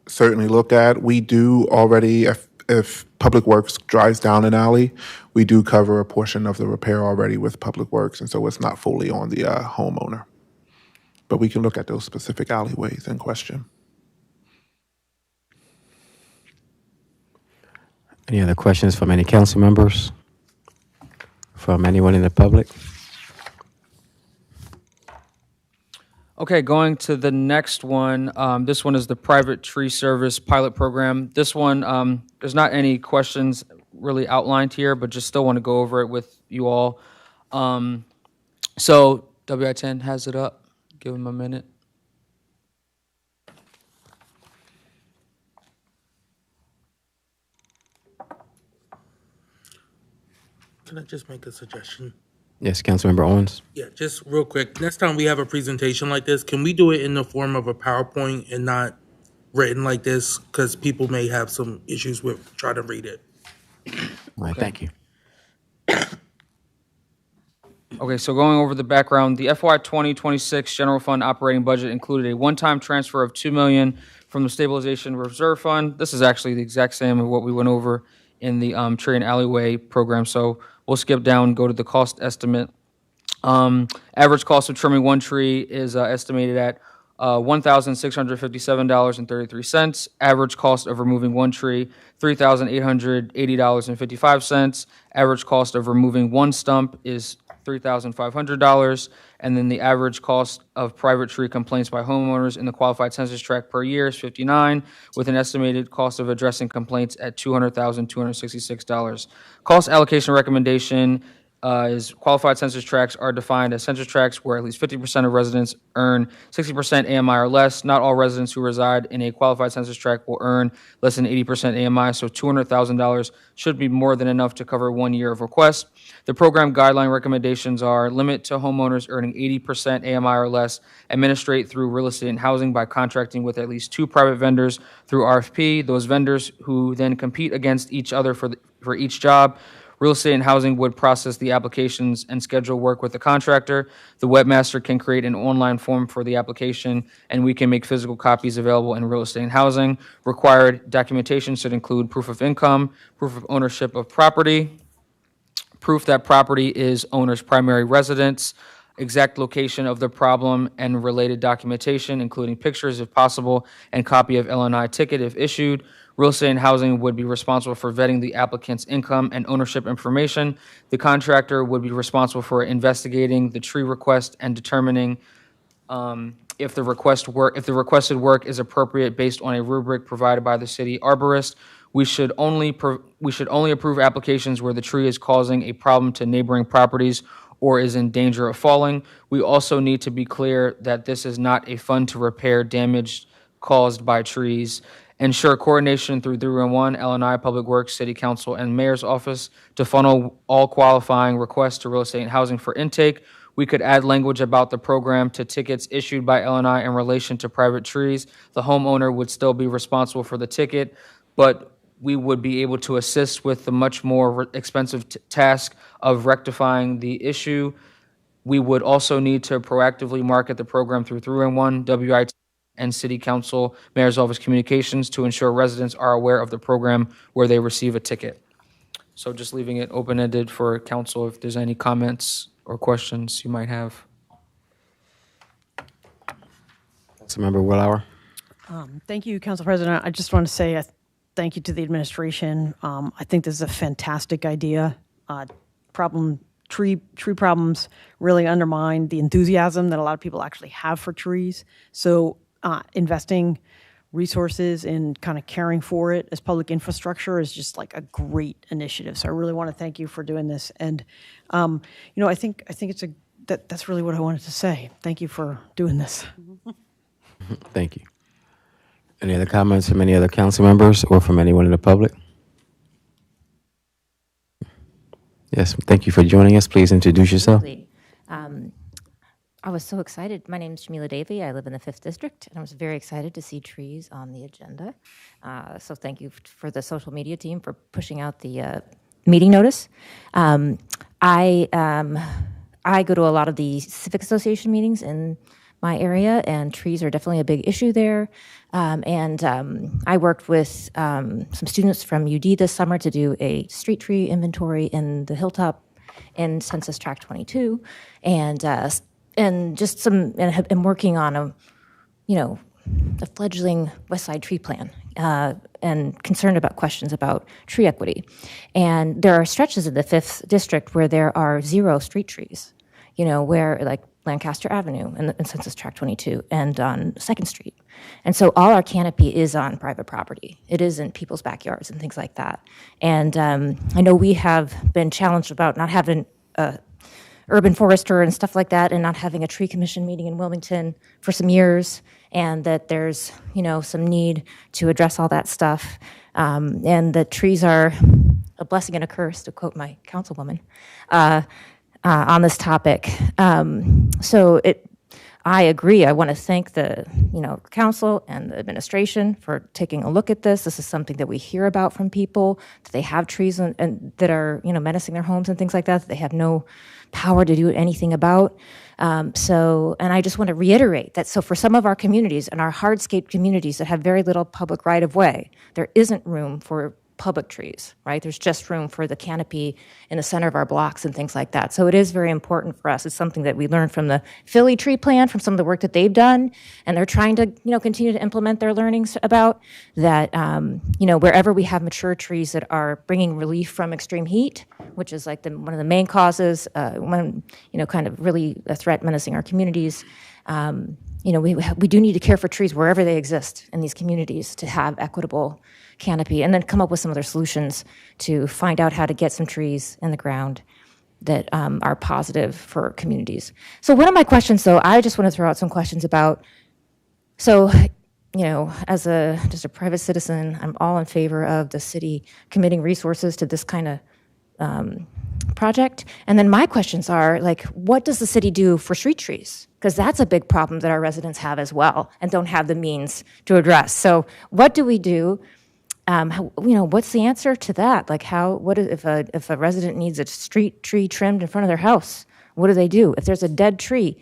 certainly look at. We do already, if Public Works drives down an alley, we do cover a portion of the repair already with Public Works, and so it's not fully on the homeowner. But we can look at those specific alleyways in question. Any other questions from any council members? From anyone in the public? Okay, going to the next one. This one is the private tree service pilot program. This one, there's not any questions really outlined here, but just still want to go over it with you all. So WI-10 has it up. Give him a minute. Can I just make a suggestion? Yes, Councilmember Owens. Yeah, just real quick. Next time we have a presentation like this, can we do it in the form of a PowerPoint and not written like this? Because people may have some issues with trying to read it. All right, thank you. Okay, so going over the background, the FY 2026 general fund operating budget included a one-time transfer of $2 million from the Stabilization Reserve Fund. This is actually the exact same as what we went over in the Tree and Alleyway program, so we'll skip down, go to the cost estimate. Average cost of trimming one tree is estimated at $1,657.33. Average cost of removing one tree, $3,880.55. Average cost of removing one stump is $3,500. And then the average cost of private tree complaints by homeowners in the qualified census tract per year is 59, with an estimated cost of addressing complaints at $200,266. Cost allocation recommendation is qualified census tracts are defined as census tracts where at least 50% of residents earn 60% AMI or less. Not all residents who reside in a qualified census tract will earn less than 80% AMI, so $200,000 should be more than enough to cover 1 year of requests. The program guideline recommendations are limit to homeowners earning 80% AMI or less, administrate through real estate and housing by contracting with at least 2 private vendors through RFP. Those vendors who then compete against each other for each job. Real estate and housing would process the applications and schedule work with the contractor. The webmaster can create an online form for the application, and we can make physical copies available in real estate and housing. Required documentation should include proof of income, proof of ownership of property, proof that property is owner's primary residence, exact location of the problem and related documentation, including pictures if possible, and copy of LNI ticket if issued. Real estate and housing would be responsible for vetting the applicant's income and ownership information. The contractor would be responsible for investigating the tree request and determining if the requested work is appropriate based on a rubric provided by the city arborist. We should only approve applications where the tree is causing a problem to neighboring properties or is in danger of falling. We also need to be clear that this is not a fund to repair damage caused by trees. Ensure coordination through 311, LNI, Public Works, City Council, and Mayor's Office to funnel all qualifying requests to real estate and housing for intake. We could add language about the program to tickets issued by LNI in relation to private trees. The homeowner would still be responsible for the ticket, but we would be able to assist with the much more expensive task of rectifying the issue. We would also need to proactively market the program through 311, WIT, and City Council, Mayor's Office communications to ensure residents are aware of the program where they receive a ticket. So just leaving it open-ended for council if there's any comments or questions you might have. Councilmember Willauer. Thank you, Council President. I just want to say thank you to the administration. I think this is a fantastic idea. Tree problems really undermine the enthusiasm that a lot of people actually have for trees. So investing resources in kind of caring for it as public infrastructure is just like a great initiative. So I really want to thank you for doing this. And I think it's that's really what I wanted to say. Thank you for doing this. Thank you. Any other comments from any other council members or from anyone in the public? Yes, thank you for joining us. Please introduce yourself. I was so excited. My name is Jamila Davey. I live in the 5th District, and I was very excited to see trees on the agenda. So thank you for the social media team for pushing out the meeting notice. I go to a lot of the Civic Association meetings in my area, and trees are definitely a big issue there. I worked with some students from UD this summer to do a street tree inventory in the Hilltop in Census Tract 22, and just I'm working on a fledgling West Side tree plan, and concerned about questions about tree equity. And there are stretches of the 5th District where there are 0 street trees, where like Lancaster Avenue in Census Tract 22 and on 2nd Street. And so all our canopy is on private property. It is in people's backyards and things like that. And I know we have been challenged about not having a urban forester and stuff like that, and not having a tree commission meeting in Wilmington for some years, and that there's, some need to address all that stuff. And the trees are a blessing and a curse, to quote my councilwoman, on this topic. So I agree. I want to thank the, council and the administration for taking a look at this. This is something that we hear about from people, that they have trees and that are, menacing their homes and things like that they have no power to do anything about. And I just want to reiterate that, so for some of our communities and our hardscape communities that have very little public right-of-way, there isn't room for public trees, right? There's just room for the canopy in the center of our blocks and things like that. So it is very important for us. It's something that we learned from the Philly tree plan, from some of the work that they've done, and they're trying to, continue to implement their learnings about that, wherever we have mature trees that are bringing relief from extreme heat, which is like one of the main causes, kind of really a threat menacing our communities. We do need to care for trees wherever they exist in these communities to have equitable canopy, and then come up with some other solutions to find out how to get some trees in the ground that are positive for communities. So one of my questions, though, I just want to throw out some questions about, as just a private citizen, I'm all in favor of the city committing resources to this kind of project. And then my questions are, what does the city do for street trees? Because that's a big problem that our residents have as well and don't have the means to address. So what do we do? What's the answer to that? What if a resident needs a street tree trimmed in front of their house? What do they do? If there's a dead tree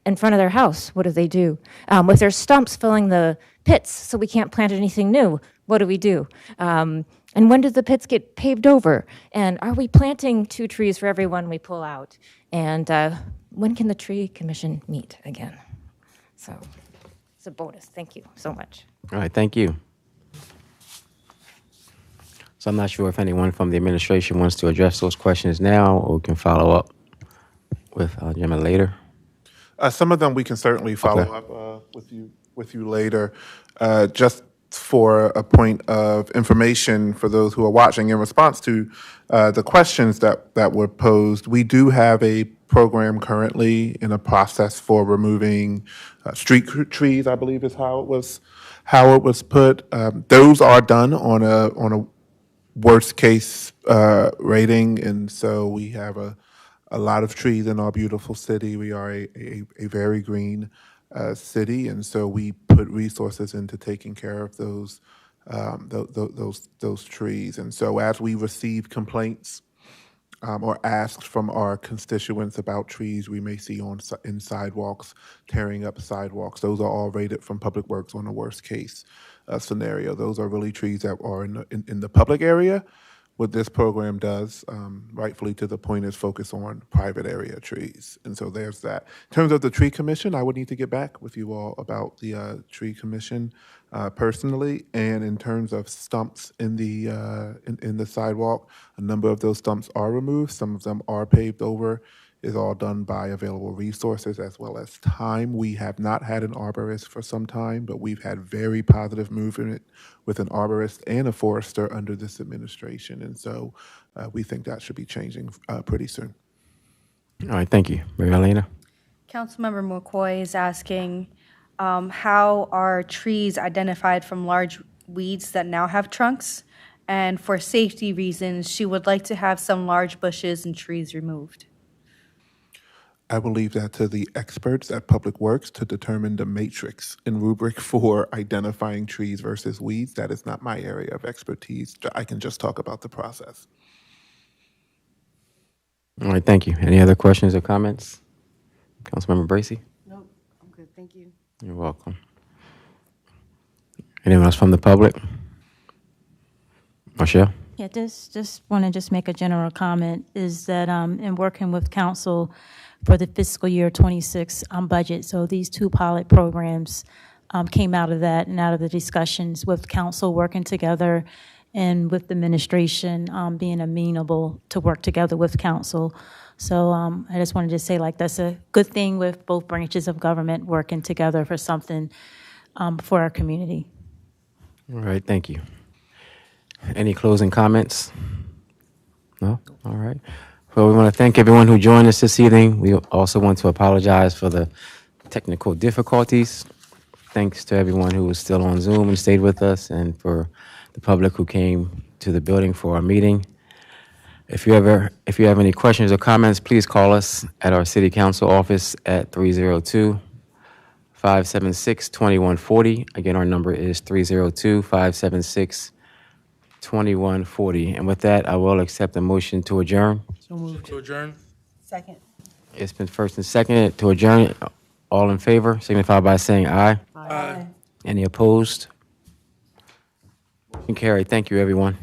in front of their house, what do they do? If there's stumps filling the pits so we can't plant anything new, what do we do? And when do the pits get paved over? And are we planting 2 trees for every one we pull out? And when can the tree commission meet again? So it's a bonus. Thank you so much. All right, thank you. So I'm not sure if anyone from the administration wants to address those questions now, or we can follow up with Gemma later. Some of them we can certainly follow up with you later. Just for a point of information for those who are watching, in response to the questions that were posed, we do have a program currently in a process for removing street trees, I believe is how it was put. Those are done on a worst case rating, and so we have a lot of trees in our beautiful city. We are a very green city, and so we put resources into taking care of those trees. And so as we receive complaints or asked from our constituents about trees we may see in sidewalks, tearing up sidewalks, those are all rated from Public Works on a worst case scenario. Those are really trees that are in the public area. What this program does, rightfully to the point, is focus on private area trees. And so there's that. In terms of the tree commission, I would need to get back with you all about the tree commission personally. And in terms of stumps in the sidewalk, a number of those stumps are removed. Some of them are paved over. Is all done by available resources as well as time. We have not had an arborist for some time, but we've had very positive movement with an arborist and a forester under this administration. And so we think that should be changing pretty soon. All right, thank you. Mary Elena? Councilmember McCoy is asking, how are trees identified from large weeds that now have trunks? And for safety reasons, she would like to have some large bushes and trees removed. I will leave that to the experts at Public Works to determine the matrix and rubric for identifying trees versus weeds. That is not my area of expertise. I can just talk about the process. All right, thank you. Any other questions or comments? Councilmember Bracy? Nope, I'm good, thank you. You're welcome. Anyone else from the public? Michelle? Yeah, just want to make a general comment, is that in working with council for the fiscal year 26 budget, so these 2 pilot programs came out of that and out of the discussions with council working together and with the administration being amenable to work together with council. So I just wanted to say, that's a good thing with both branches of government working together for something for our community. All right, thank you. Any closing comments? No? All right. Well, we want to thank everyone who joined us this evening. We also want to apologize for the technical difficulties. Thanks to everyone who was still on Zoom and stayed with us, and for the public who came to the building for our meeting. If you have any questions or comments, please call us at our City Council office at 302 576-2140. Again, our number is 302-576-2140. And with that, I will accept a motion to adjourn. So moved. To adjourn? Second. It's been first and seconded to adjourn. All in favor, signify by saying aye. Aye. Any opposed? Motion carried. Thank you, everyone.